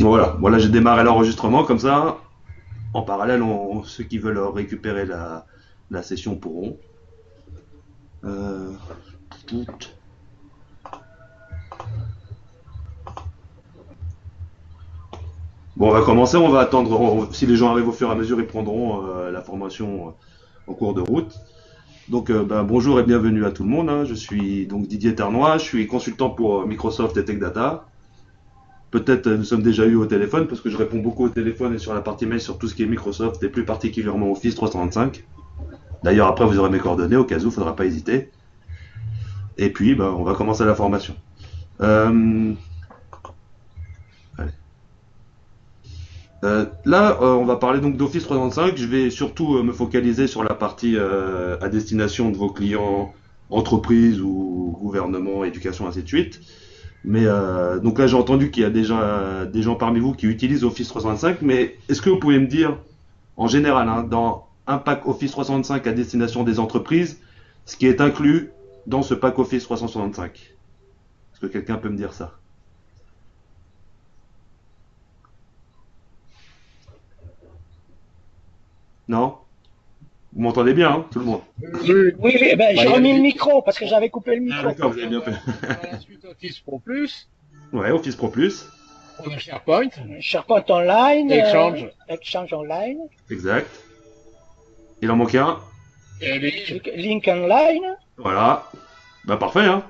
Voilà, voilà, j'ai démarré l'enregistrement comme ça. En parallèle, ceux qui veulent récupérer la session pourront. Euh, tout. Bon, on va commencer, on va attendre. Si les gens arrivent au fur et à mesure, ils prendront la formation en cours de route. Donc, bonjour et bienvenue à tout le monde, hein. Je suis donc Didier Ternois, je suis consultant pour Microsoft et Tech Data. Peut-être nous sommes déjà eu au téléphone parce que je réponds beaucoup au téléphone et sur la partie mail sur tout ce qui est Microsoft et plus particulièrement Office 365. D'ailleurs, après, vous aurez mes coordonnées au cas où, il ne faudra pas hésiter. Et puis, on va commencer la formation. Euh, on va parler donc d'Office 365. Je vais surtout me focaliser sur la partie à destination de vos clients, entreprises ou gouvernement, éducation, ainsi de suite. Mais donc là, j'ai entendu qu'il y a déjà des gens parmi vous qui utilisent Office 365. Mais est-ce que vous pouvez me dire, en général, hein, dans un pack Office 365 à destination des entreprises, ce qui est inclus dans ce pack Office 365? Est-ce que quelqu'un peut me dire ça? Non? Vous m'entendez bien, hein, tout le monde? Oui, Oui, oui, ben, bah, j'ai il y a remis le du- micro parce que j'avais coupé le Ah, micro. d'accord, vous avez on bien a, fait. on a la suite Office Pro Plus, Ouais, Office Pro Plus. on a SharePoint, SharePoint Online, Exchange Exchange Online, Exact. Il en manque un. et Link. Link Online. Voilà. Bah parfait, hein.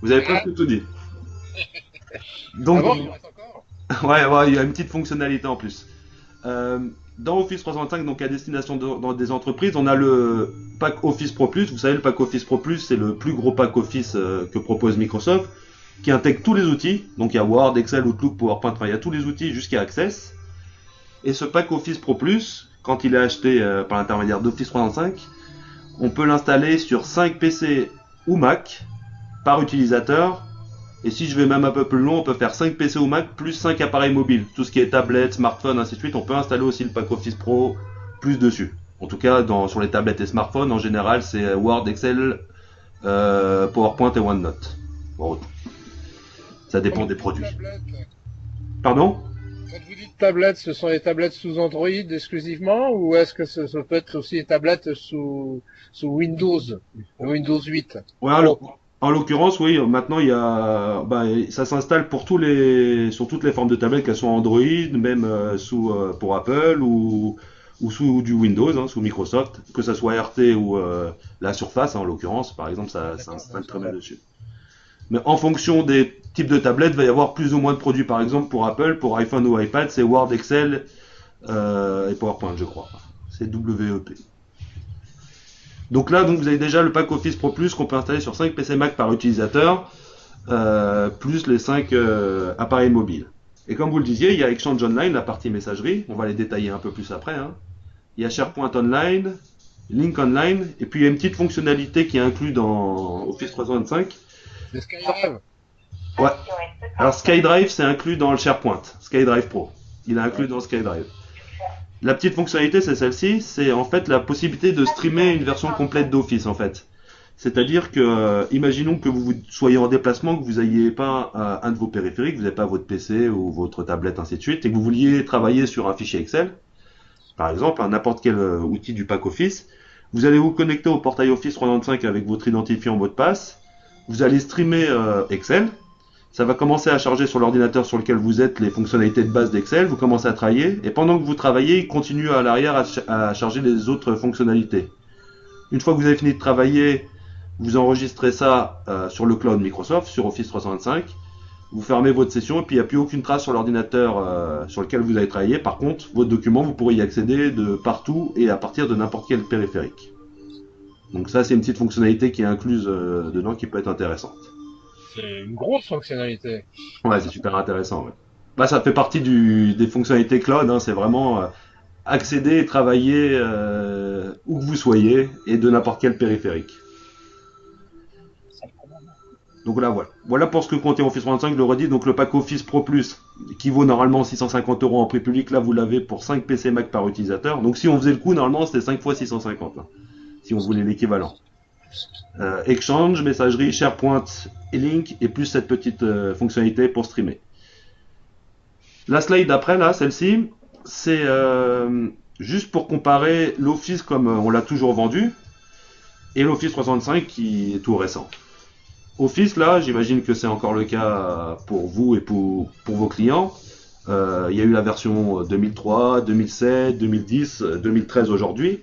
Vous avez Ah, presque tout dit. ah Donc, bon, il en reste encore? ouais, ouais, il y a une petite fonctionnalité en plus. Euh, dans Office 365, donc à destination dans des entreprises, on a le pack Office Pro Plus. Vous savez, le pack Office Pro Plus, c'est le plus gros pack Office que propose Microsoft, qui intègre tous les outils. Donc il y a Word, Excel, Outlook, PowerPoint, enfin, il y a tous les outils jusqu'à Access. Et ce pack Office Pro Plus, quand il est acheté par l'intermédiaire d'Office 365, on peut l'installer sur 5 PC ou Mac par utilisateur. Et si je vais même un peu plus loin, on peut faire 5 PC ou Mac plus 5 appareils mobiles. Tout ce qui est tablette, smartphone, ainsi de suite, on peut installer aussi le pack Office Pro plus dessus. En tout cas, sur les tablettes et smartphones, en général, c'est Word, Excel, PowerPoint et OneNote. Bon, ça Quand dépend vous des dites produits. tablette, Pardon? quand vous dites tablette, ce sont les tablettes sous Android exclusivement ou est-ce que ça peut être aussi les tablettes sous Windows, Windows 8 Ouais, Pro? en l'occurrence, oui, maintenant il y a, ça s'installe pour sur toutes les formes de tablettes, qu'elles soient Android, même pour Apple ou sous du Windows, hein, sous Microsoft, que ça soit RT ou la Surface, hein, en l'occurrence, par exemple, Ah, ça d'accord, la installe très bien surface. dessus. Mais en fonction des types de tablettes, il va y avoir plus ou moins de produits. Par exemple, pour Apple, pour iPhone ou iPad, c'est Word, Excel et PowerPoint, je crois. C'est WEP. Donc vous avez déjà le pack Office Pro Plus qu'on peut installer sur 5 PC Mac par utilisateur, plus les 5 appareils mobiles. Et comme vous le disiez, il y a Exchange Online, la partie messagerie, on va les détailler un peu plus après, hein. Il y a SharePoint Online, Link Online, et puis il y a une petite fonctionnalité qui est inclue dans Office 365. C'est SkyDrive. Ouais. Alors SkyDrive, c'est inclus dans le SharePoint, SkyDrive Pro. Il est inclus Ouais. dans SkyDrive. La petite fonctionnalité, c'est celle-ci, c'est en fait la possibilité de streamer une version complète d'Office en fait. C'est-à-dire que, imaginons que vous soyez en déplacement, que vous n'ayez pas un de vos périphériques, vous n'avez pas votre PC ou votre tablette, ainsi de suite, et que vous vouliez travailler sur un fichier Excel, par exemple, n'importe quel outil du pack Office, vous allez vous connecter au portail Office 365 avec votre identifiant mot de passe, vous allez streamer Excel, ça va commencer à charger sur l'ordinateur sur lequel vous êtes les fonctionnalités de base d'Excel, vous commencez à travailler, et pendant que vous travaillez, il continue à l'arrière à charger les autres fonctionnalités. Une fois que vous avez fini de travailler, vous enregistrez ça sur le cloud Microsoft, sur Office 365, vous fermez votre session et puis il n'y a plus aucune trace sur l'ordinateur sur lequel vous avez travaillé. Par contre, votre document, vous pourrez y accéder de partout et à partir de n'importe quel périphérique. Donc ça, c'est une petite fonctionnalité qui est incluse dedans qui peut être intéressante. C'est une grosse fonctionnalité. Ouais, c'est super intéressant. Ouais. Ça fait partie des fonctionnalités cloud, hein, c'est vraiment accéder et travailler où que vous soyez et de n'importe quel périphérique. Donc là, voilà. Voilà pour ce que contient Office 365, je le redis. Donc le pack Office Pro Plus, qui vaut normalement 650 euros en prix public, là vous l'avez pour 5 PC Mac par utilisateur. Donc si on faisait le coup, normalement c'était 5 fois 650, là, si on voulait l'équivalent. Exchange, messagerie, SharePoint et Link, et plus cette petite fonctionnalité pour streamer. La slide d'après, là, celle-ci, c'est juste pour comparer l'Office comme on l'a toujours vendu et l'Office 365 qui est tout récent. Office, là, j'imagine que c'est encore le cas pour vous et pour vos clients. Il y a eu la version 2003, 2007, 2010, 2013 aujourd'hui.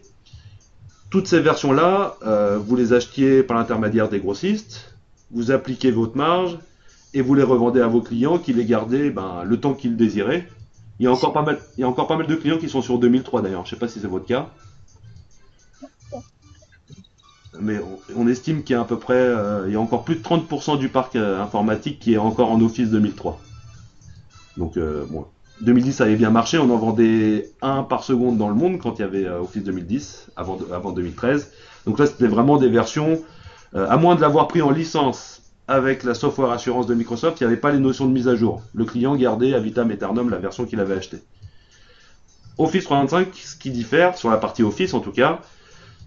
Toutes ces versions-là, vous les achetiez par l'intermédiaire des grossistes, vous appliquez votre marge et vous les revendez à vos clients qui les gardaient le temps qu'ils désiraient. Il y a encore pas mal de clients qui sont sur 2003 d'ailleurs. Je ne sais pas si c'est votre cas. Mais on estime qu'il y a à peu près, il y a encore plus de 30% du parc informatique qui est encore en Office 2003. Donc bon, 2010 ça avait bien marché, on en vendait un par seconde dans le monde quand il y avait Office 2010, avant 2013. Donc là c'était vraiment des versions, à moins de l'avoir pris en licence avec la software assurance de Microsoft, il n'y avait pas les notions de mise à jour. Le client gardait à vitam aeternam la version qu'il avait achetée. Office 365, ce qui diffère, sur la partie Office en tout cas,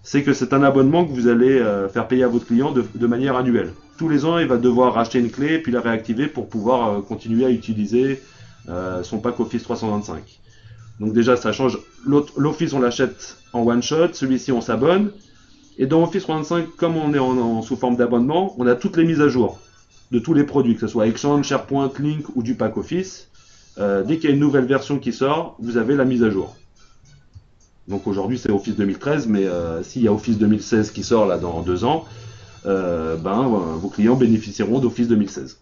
c'est que c'est un abonnement que vous allez faire payer à votre client de manière annuelle. Tous les ans, il va devoir racheter une clé et puis la réactiver pour pouvoir continuer à utiliser son pack Office 365. Donc déjà, ça change. L'Office, on l'achète en one shot. Celui-ci, on s'abonne. Et dans Office 365, comme on est sous forme d'abonnement, on a toutes les mises à jour de tous les produits, que ce soit Exchange, SharePoint, Lync ou du pack Office. Dès qu'il y a une nouvelle version qui sort, vous avez la mise à jour. Donc aujourd'hui c'est Office 2013, mais s'il y a Office 2016 qui sort là dans 2 ans, vos clients bénéficieront d'Office 2016.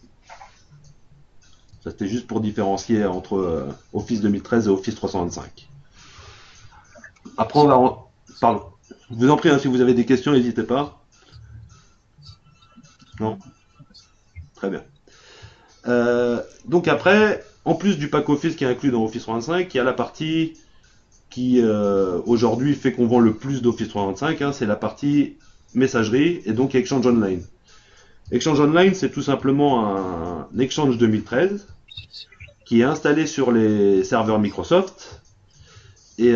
Ça c'était juste pour différencier entre Office 2013 et Office 365. Après on va... Pardon. Je vous en prie, hein, si vous avez des questions, n'hésitez pas. Non. Très bien. Donc après, en plus du pack Office qui est inclus dans Office 365, il y a la partie qui aujourd'hui fait qu'on vend le plus d'Office 365, hein, c'est la partie messagerie et donc Exchange Online. Exchange Online, c'est tout simplement un Exchange 2013 qui est installé sur les serveurs Microsoft et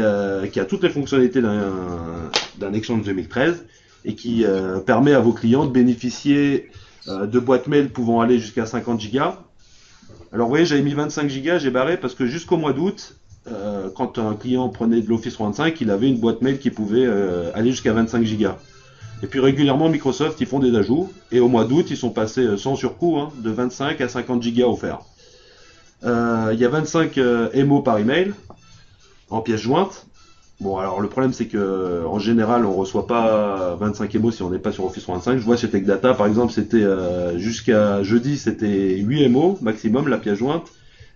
qui a toutes les fonctionnalités d'un Exchange 2013 et qui permet à vos clients de bénéficier de boîtes mail pouvant aller jusqu'à 50 Go. Alors vous voyez, j'avais mis 25 Go, j'ai barré parce que jusqu'au mois d'août, quand un client prenait de l'Office 365, il avait une boîte mail qui pouvait aller jusqu'à 25 Go. Et puis régulièrement, Microsoft, ils font des ajouts. Et au mois d'août, ils sont passés sans surcoût, hein, de 25 à 50 Go offerts. Il y a 25 MO par email, en pièces jointes. Bon, alors le problème, c'est que en général, on reçoit pas 25 MO si on n'est pas sur Office 365. Je vois chez TechData, par exemple, c'était jusqu'à jeudi, c'était 8 MO maximum, la pièce jointe.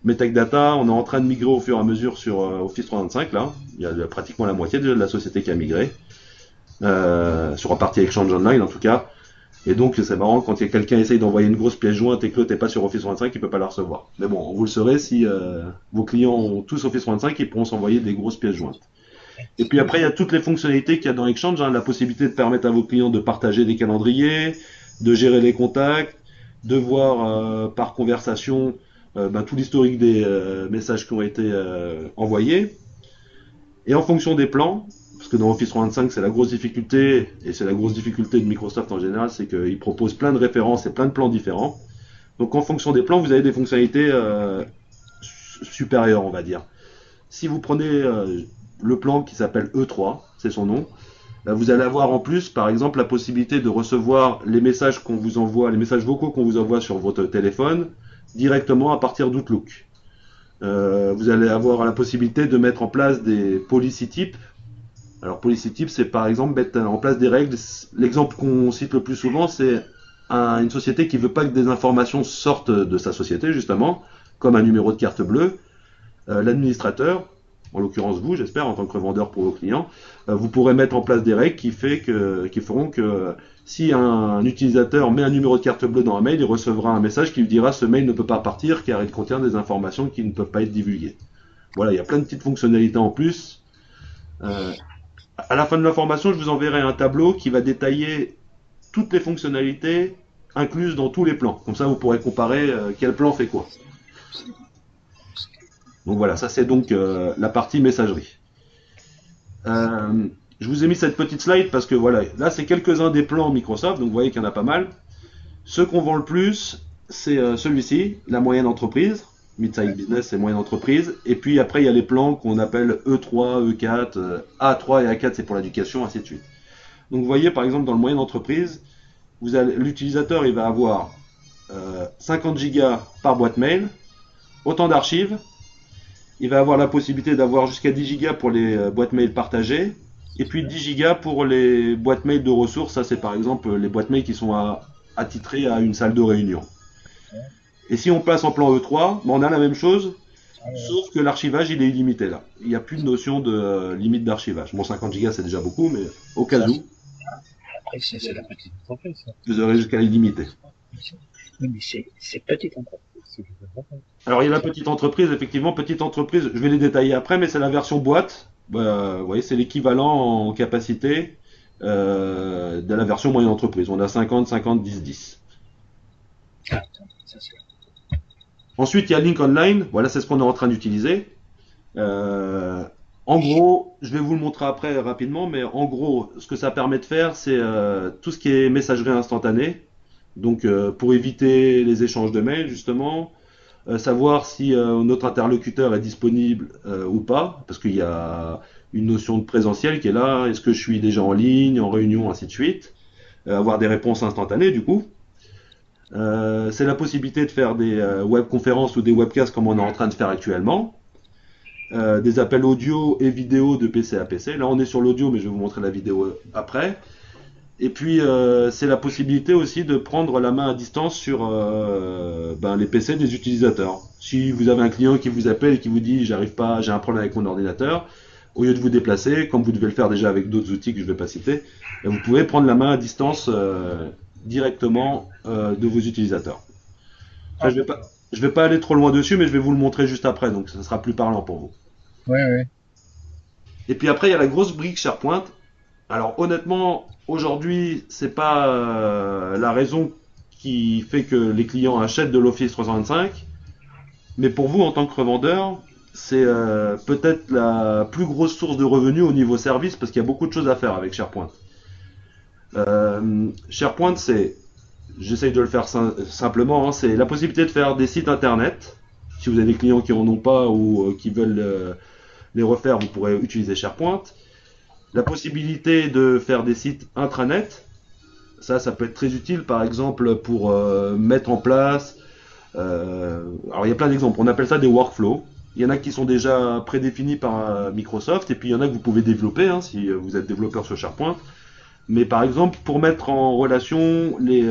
Mais TechData, on est en train de migrer au fur et à mesure sur Office 365, là. Il y a pratiquement la moitié de la société qui a migré. Sur la partie Exchange Online, en tout cas. Et donc, c'est marrant, quand il y a quelqu'un qui essaye d'envoyer une grosse pièce jointe et que l'autre n'est pas sur Office 365, il ne peut pas la recevoir. Mais bon, vous le saurez, si vos clients ont tous Office 365, ils pourront s'envoyer des grosses pièces jointes. Et puis après, il y a toutes les fonctionnalités qu'il y a dans Exchange, hein, la possibilité de permettre à vos clients de partager des calendriers, de gérer les contacts, de voir par conversation tout l'historique des messages qui ont été envoyés. Et en fonction des plans, parce que dans Office 365, c'est la grosse difficulté, et c'est la grosse difficulté de Microsoft en général, c'est qu'ils proposent plein de références et plein de plans différents. Donc en fonction des plans, vous avez des fonctionnalités supérieures, on va dire. Si vous prenez le plan qui s'appelle E3, c'est son nom, vous allez avoir en plus, par exemple, la possibilité de recevoir les messages qu'on vous envoie, les messages vocaux qu'on vous envoie sur votre téléphone, directement à partir d'Outlook. Vous allez avoir la possibilité de mettre en place des policy types. Alors policy types, c'est par exemple mettre en place des règles. L'exemple qu'on cite le plus souvent, c'est une société qui veut pas que des informations sortent de sa société, justement, comme un numéro de carte bleue. L'administrateur, en l'occurrence vous, j'espère, en tant que revendeur pour vos clients, vous pourrez mettre en place des règles qui feront que si un utilisateur met un numéro de carte bleue dans un mail, il recevra un message qui lui dira ce mail ne peut pas partir car il contient des informations qui ne peuvent pas être divulguées. Voilà, il y a plein de petites fonctionnalités en plus. À la fin de la formation, je vous enverrai un tableau qui va détailler toutes les fonctionnalités incluses dans tous les plans. Comme ça, vous pourrez comparer quel plan fait quoi. Donc voilà, ça c'est donc la partie messagerie. Je vous ai mis cette petite slide parce que voilà, là c'est quelques-uns des plans Microsoft, donc vous voyez qu'il y en a pas mal. Ceux qu'on vend le plus, c'est celui-ci, la moyenne entreprise. Mid-size business et moyenne entreprise. Et puis après, il y a les plans qu'on appelle E3, E4, A3 et A4, c'est pour l'éducation, ainsi de suite. Donc vous voyez, par exemple, dans le moyenne entreprise, l'utilisateur, il va avoir 50 gigas par boîte mail, autant d'archives. Il va avoir la possibilité d'avoir jusqu'à 10 gigas pour les boîtes mail partagées, et puis 10 gigas pour les boîtes mail de ressources. Ça, c'est par exemple les boîtes mail qui sont attitrées à une salle de réunion. Et si on passe en plan E3, on a la même chose, sauf que l'archivage, il est illimité là. Il n'y a plus de notion de limite d'archivage. Bon, 50 gigas, c'est déjà beaucoup, mais au cas où, Après, C'est la petite entreprise, ça. vous aurez jusqu'à illimité. Oui, mais c'est petite entreprise. C'est petite entreprise. Alors, il y a la petite entreprise, effectivement, petite entreprise, je vais les détailler après, mais c'est la version boîte. Vous voyez, c'est l'équivalent en capacité de la version moyenne entreprise. On a 50, 50, 10, 10. Ah, attends, ça c'est... Ensuite, il y a Link Online. Voilà, c'est ce qu'on est en train d'utiliser. En gros, je vais vous le montrer après rapidement, mais en gros, ce que ça permet de faire, c'est tout ce qui est messagerie instantanée. Donc, pour éviter les échanges de mails, justement, savoir si notre interlocuteur est disponible ou pas, parce qu'il y a une notion de présentiel qui est là. Est-ce que je suis déjà en ligne, en réunion, ainsi de suite. Avoir des réponses instantanées, du coup. C'est la possibilité de faire des webconférences ou des webcasts comme on est en train de faire actuellement. Des appels audio et vidéo de PC à PC. Là, on est sur l'audio, mais je vais vous montrer la vidéo après. Et puis, c'est la possibilité aussi de prendre la main à distance sur les PC des utilisateurs. Si vous avez un client qui vous appelle et qui vous dit j'arrive pas, j'ai un problème avec mon ordinateur, au lieu de vous déplacer, comme vous devez le faire déjà avec d'autres outils que je ne vais pas citer, vous pouvez prendre la main à distance directement de vos utilisateurs. Enfin, je vais pas aller trop loin dessus, mais je vais vous le montrer juste après, donc ça sera plus parlant pour vous. Oui, oui. Et puis après, il y a la grosse brique SharePoint. Alors honnêtement, aujourd'hui, c'est pas la raison qui fait que les clients achètent de l'Office 325, mais pour vous, en tant que revendeur, c'est peut-être la plus grosse source de revenus au niveau service, parce qu'il y a beaucoup de choses à faire avec SharePoint. SharePoint, j'essaye de le faire simplement, hein, c'est la possibilité de faire des sites internet. Si vous avez des clients qui en ont pas ou qui veulent les refaire, vous pourrez utiliser SharePoint. La possibilité de faire des sites intranet, ça peut être très utile, par exemple pour mettre en place. Alors il y a plein d'exemples. On appelle ça des workflows. Il y en a qui sont déjà prédéfinis par Microsoft, et puis il y en a que vous pouvez développer si vous êtes développeur sur SharePoint. Mais par exemple, pour mettre en relation les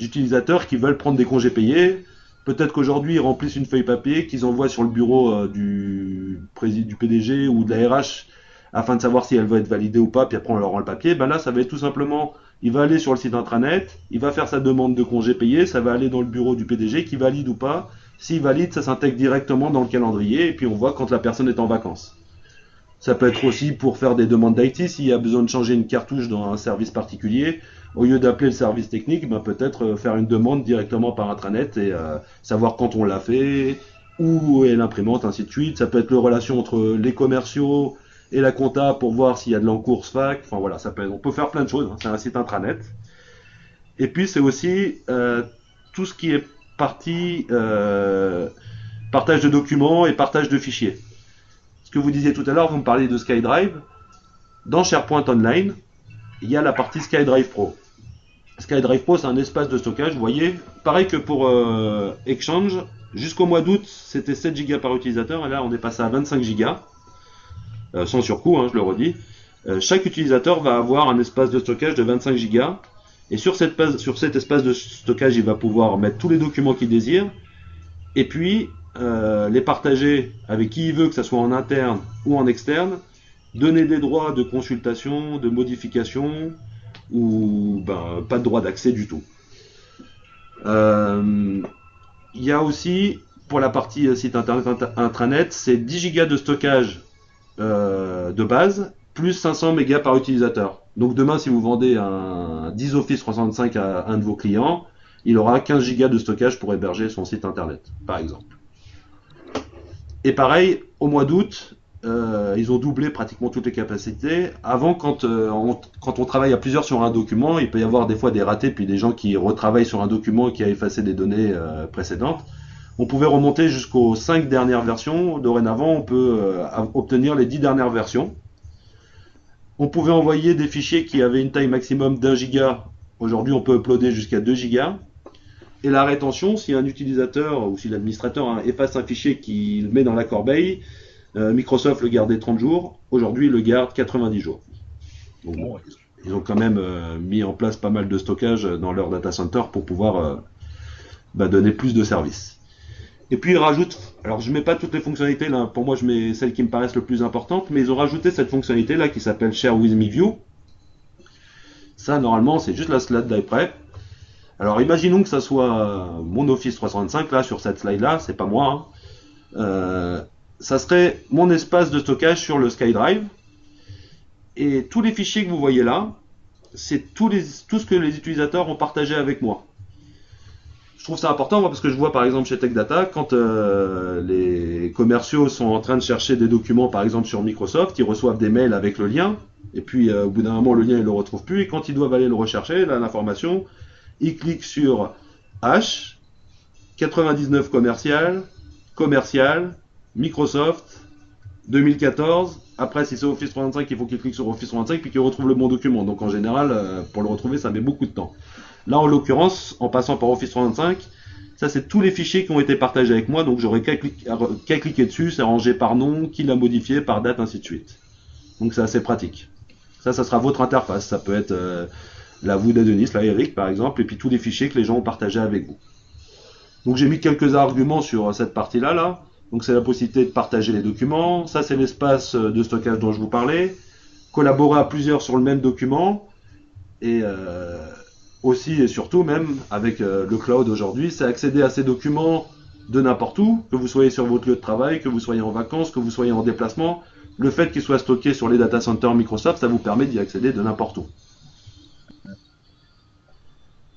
utilisateurs qui veulent prendre des congés payés, peut-être qu'aujourd'hui ils remplissent une feuille papier qu'ils envoient sur le bureau du PDG ou de la RH afin de savoir si elle va être validée ou pas, puis après on leur rend le papier. Ben là, ça va être tout simplement, il va aller sur le site intranet, il va faire sa demande de congé payé, ça va aller dans le bureau du PDG qui valide ou pas. S'il valide, ça s'intègre directement dans le calendrier, et puis on voit quand la personne est en vacances. Ça peut être aussi pour faire des demandes d'IT, s'il y a besoin de changer une cartouche dans un service particulier. Au lieu d'appeler le service technique, peut-être faire une demande directement par intranet et savoir quand on l'a fait, où est l'imprimante, ainsi de suite. Ça peut être la relation entre les commerciaux et la compta pour voir s'il y a de l'encours fac. Enfin voilà, on peut faire plein de choses, hein. C'est un site intranet. Et puis c'est aussi tout ce qui est partie partage de documents et partage de fichiers. Ce que vous disiez tout à l'heure, vous me parliez de SkyDrive. Dans SharePoint Online, il y a la partie SkyDrive Pro. SkyDrive Pro, c'est un espace de stockage, vous voyez. Pareil que pour Exchange, jusqu'au mois d'août, c'était 7 Go par utilisateur, et là, on est passé à 25 Go, sans surcoût, hein, je le redis. Chaque utilisateur va avoir un espace de stockage de 25 Go, et sur cet espace de stockage, il va pouvoir mettre tous les documents qu'il désire, et puis les partager avec qui il veut, que ce soit en interne ou en externe, donner des droits de consultation, de modification, ou pas de droit d'accès du tout. Il y a aussi, pour la partie site internet intranet, c'est 10 Go de stockage de base, plus 500 mégas par utilisateur. Donc demain, si vous vendez un 10 Office 365 à un de vos clients, il aura 15 Go de stockage pour héberger son site internet, par exemple. Et pareil, au mois d'août, ils ont doublé pratiquement toutes les capacités. Avant, quand on travaille à plusieurs sur un document, il peut y avoir des fois des ratés, puis des gens qui retravaillent sur un document qui a effacé des données précédentes. On pouvait remonter jusqu'aux 5 dernières versions. Dorénavant, on peut obtenir les 10 dernières versions. On pouvait envoyer des fichiers qui avaient une taille maximum d'1 giga. Aujourd'hui, on peut uploader jusqu'à 2 gigas. Et la rétention, si un utilisateur ou si l'administrateur efface un fichier qu'il met dans la corbeille, Microsoft le gardait 30 jours. Aujourd'hui, il le garde 90 jours. Donc, ils ont quand même mis en place pas mal de stockage dans leur data center pour pouvoir donner plus de services. Et puis ils rajoutent, alors je mets pas toutes les fonctionnalités là, pour moi je mets celles qui me paraissent le plus importantes, mais ils ont rajouté cette fonctionnalité là qui s'appelle Share with Me View. Ça normalement c'est juste la slide d'après. Alors imaginons que ça soit mon Office 365 là sur cette slide là, c'est pas moi. Ça serait mon espace de stockage sur le SkyDrive. Et tous les fichiers que vous voyez là, c'est tout ce que les utilisateurs ont partagé avec moi. Je trouve ça important moi, parce que je vois par exemple chez TechData, quand les commerciaux sont en train de chercher des documents par exemple sur Microsoft, ils reçoivent des mails avec le lien, et puis au bout d'un moment le lien ils le retrouvent plus, et quand ils doivent aller le rechercher, là l'information, ils cliquent sur H, 99 commercial, Microsoft, 2014, après si c'est Office 365 il faut qu'ils cliquent sur Office 365 puis qu'ils retrouvent le bon document, donc en général pour le retrouver ça met beaucoup de temps. Là, en l'occurrence, en passant par Office 365, ça c'est tous les fichiers qui ont été partagés avec moi, donc j'aurais qu'à cliquer dessus, c'est rangé par nom, qui l'a modifié, par date, ainsi de suite. Donc c'est assez pratique. Ça sera votre interface, ça peut être la vous de Denis, là Eric par exemple, et puis tous les fichiers que les gens ont partagés avec vous. Donc j'ai mis quelques arguments sur cette partie-là, là. Donc c'est la possibilité de partager les documents, ça c'est l'espace de stockage dont je vous parlais, collaborer à plusieurs sur le même document, et aussi et surtout même avec le cloud aujourd'hui, c'est accéder à ces documents de n'importe où, que vous soyez sur votre lieu de travail, que vous soyez en vacances, que vous soyez en déplacement. Le fait qu'ils soient stockés sur les data centers Microsoft, ça vous permet d'y accéder de n'importe où.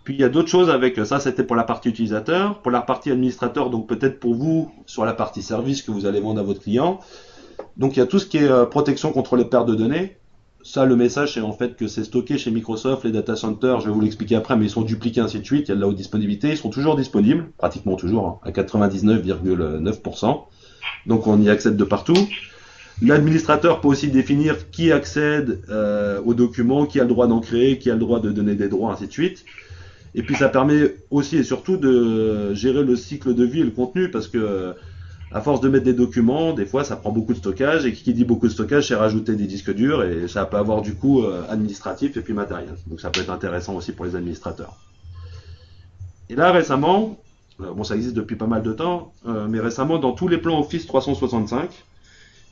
Puis il y a d'autres choses avec ça, c'était pour la partie utilisateur. Pour la partie administrateur, donc peut-être pour vous, sur la partie service que vous allez vendre à votre client. Donc il y a tout ce qui est protection contre les pertes de données. Ça, le message, c'est en fait que c'est stocké chez Microsoft, les data centers, je vais vous l'expliquer après, mais ils sont dupliqués, ainsi de suite, il y a de la haute disponibilité, ils sont toujours disponibles, pratiquement toujours, hein, à 99,9%. Donc on y accède de partout. L'administrateur peut aussi définir qui accède aux documents, qui a le droit d'en créer, qui a le droit de donner des droits, ainsi de suite. Et puis ça permet aussi et surtout de gérer le cycle de vie et le contenu, parce que à force de mettre des documents, des fois ça prend beaucoup de stockage, et qui dit beaucoup de stockage, c'est rajouter des disques durs, et ça peut avoir du coût administratif et puis matériel. Donc ça peut être intéressant aussi pour les administrateurs. Et là récemment, bon ça existe depuis pas mal de temps, mais récemment dans tous les plans Office 365,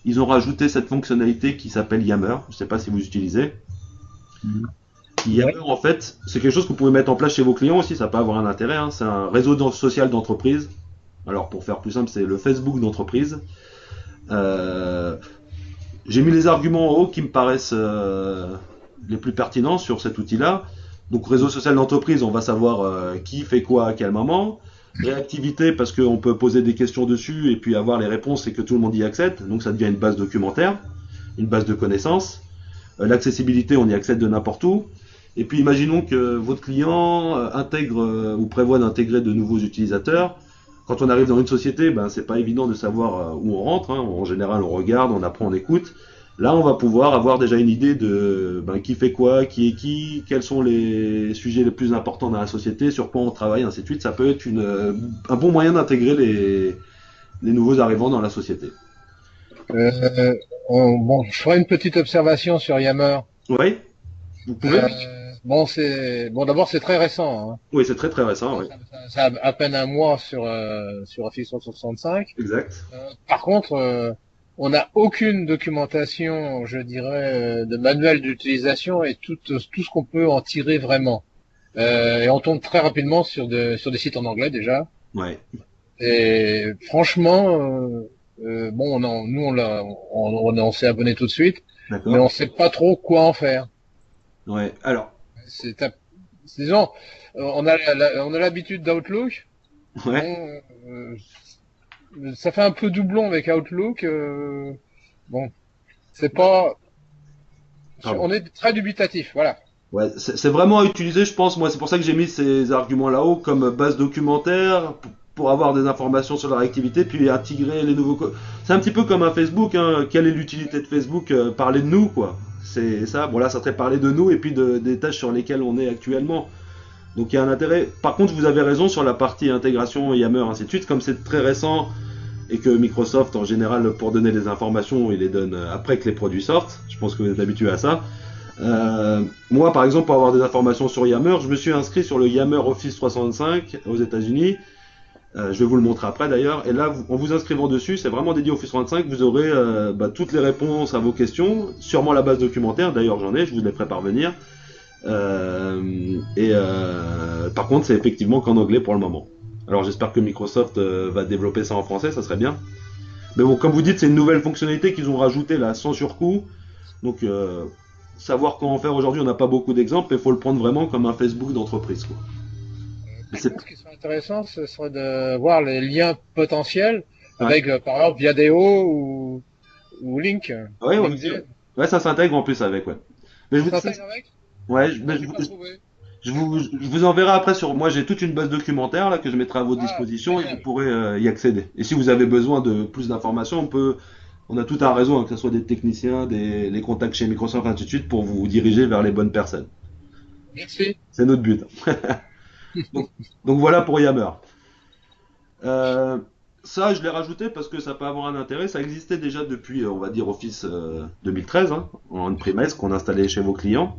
ils ont rajouté cette fonctionnalité qui s'appelle Yammer, je ne sais pas si vous utilisez. Yammer en fait, c'est quelque chose que vous pouvez mettre en place chez vos clients aussi, ça peut avoir un intérêt, hein. C'est un réseau social d'entreprise. Alors pour faire plus simple, c'est le Facebook d'entreprise. J'ai mis les arguments en haut qui me paraissent les plus pertinents sur cet outil-là. Donc réseau social d'entreprise, on va savoir qui fait quoi à quel moment. Réactivité, parce qu'on peut poser des questions dessus et puis avoir les réponses et que tout le monde y accède. Donc ça devient une base documentaire, une base de connaissances. L'accessibilité, on y accède de n'importe où. Et puis imaginons que votre client intègre ou prévoit d'intégrer de nouveaux utilisateurs. Quand on arrive dans une société, c'est pas évident de savoir où on rentre, hein. En général, on regarde, on apprend, on écoute. Là, on va pouvoir avoir déjà une idée de qui fait quoi, qui est qui, quels sont les sujets les plus importants dans la société, sur quoi on travaille, ainsi de suite. Ça peut être un bon moyen d'intégrer les nouveaux arrivants dans la société. Bon, je ferai une petite observation sur Yammer. Oui, vous pouvez. Bon, d'abord c'est très récent. Hein. Oui, c'est très très récent. Oui. Ça a à peine un mois sur Office 365. Exact. Par contre, on n'a aucune documentation, je dirais, de manuel d'utilisation et tout ce qu'on peut en tirer vraiment. Et on tombe très rapidement sur des sites en anglais déjà. Ouais. Et franchement, bon, on s'est abonné tout de suite, mais on sait pas trop quoi en faire. Ouais. Alors. Disons, on a l'habitude d'Outlook. Ouais. Bon, ça fait un peu doublon avec Outlook. Bon, c'est pas. On est très dubitatif, voilà. Ouais, c'est vraiment à utiliser, je pense. Moi, c'est pour ça que j'ai mis ces arguments là-haut comme base documentaire pour avoir des informations sur leur activité, puis intégrer les nouveaux. C'est un petit peu comme un Facebook, hein. Quelle est l'utilité de Facebook? Parler de nous, quoi. C'est ça. Bon, là, ça serait parler de nous et puis des tâches sur lesquelles on est actuellement. Donc, il y a un intérêt. Par contre, vous avez raison sur la partie intégration, Yammer, ainsi de suite. Comme c'est très récent et que Microsoft, en général, pour donner des informations, il les donne après que les produits sortent. Je pense que vous êtes habitué à ça. Moi, par exemple, pour avoir des informations sur Yammer, je me suis inscrit sur le Yammer Office 365 aux États-Unis. Je vais vous le montrer après d'ailleurs. Et là, en vous inscrivant dessus, c'est vraiment dédié Office 365. Vous aurez toutes les réponses à vos questions, sûrement la base documentaire. D'ailleurs, j'en ai, je vous les ferai parvenir. Par contre, c'est effectivement qu'en anglais pour le moment. Alors, j'espère que Microsoft va développer ça en français, ça serait bien. Mais bon, comme vous dites, c'est une nouvelle fonctionnalité qu'ils ont rajoutée là, sans surcoût. Donc, savoir comment faire aujourd'hui, on n'a pas beaucoup d'exemples, mais il faut le prendre vraiment comme un Facebook d'entreprise, quoi. Mais Ce qui serait intéressant, ce serait de voir les liens potentiels avec, par exemple, Viadeo ou Link. Ouais, LinkedIn. ouais, ça s'intègre en plus avec, ouais. Mais Ça s'intègre avec? ouais, J'ai pas trouvé. je vous enverrai après sur. Moi, j'ai toute une base documentaire là que je mettrai à votre disposition et génial. vous pourrez y accéder. Et si vous avez besoin de plus d'informations, on a tout un réseau, hein, que ce soit des techniciens, les contacts chez Microsoft, ainsi de suite, pour vous diriger vers les bonnes personnes. Merci. C'est notre but. Donc voilà pour Yammer. Ça, je l'ai rajouté parce que ça peut avoir un intérêt. Ça existait déjà depuis, on va dire, Office 2013, hein, en on-premise, qu'on installait chez vos clients.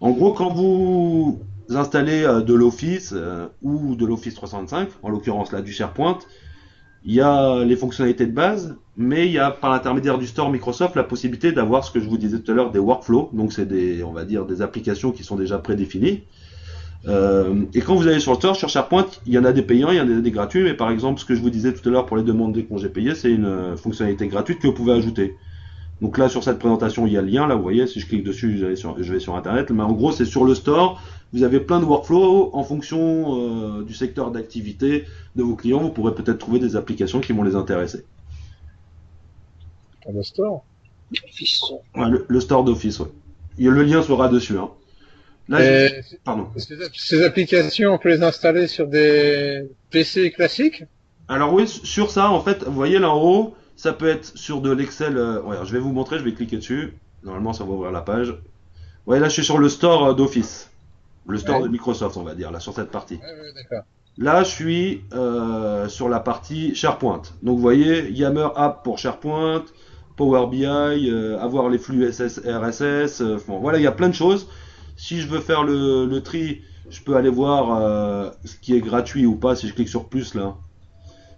En gros, quand vous installez de l'Office ou de l'Office 365, en l'occurrence là du SharePoint, il y a les fonctionnalités de base, mais il y a par l'intermédiaire du store Microsoft la possibilité d'avoir ce que je vous disais tout à l'heure, des workflows. Donc c'est on va dire, des applications qui sont déjà prédéfinies. Et quand vous allez sur le store, sur SharePoint, il y en a des payants, il y en a des gratuits, mais par exemple, ce que je vous disais tout à l'heure pour les demandes des congés payés, c'est une fonctionnalité gratuite que vous pouvez ajouter. Donc là, sur cette présentation, il y a le lien, là, vous voyez, si je clique dessus, je vais sur Internet, mais en gros, c'est sur le store, vous avez plein de workflows en fonction du secteur d'activité de vos clients, vous pourrez peut-être trouver des applications qui vont les intéresser. Dans le store. Office. Ouais, le store d'Office, ouais. Le lien sera dessus, hein. Là, Et pardon. ces applications, on peut les installer sur des PC classiques? Alors oui, sur ça, en fait, vous voyez là en haut, ça peut être sur de l'Excel. Ouais, je vais vous montrer, je vais cliquer dessus. Normalement, ça va ouvrir la page. Ouais, là, je suis sur le store d'Office. Le store Ouais. de Microsoft, on va dire, là, sur cette partie. Ouais, d'accord. Là, je suis sur la partie SharePoint. Donc, vous voyez, Yammer App pour SharePoint, Power BI, avoir les flux RSS. Bon, voilà, il y a plein de choses. Si je veux faire le tri, je peux aller voir ce qui est gratuit ou pas si je clique sur plus là.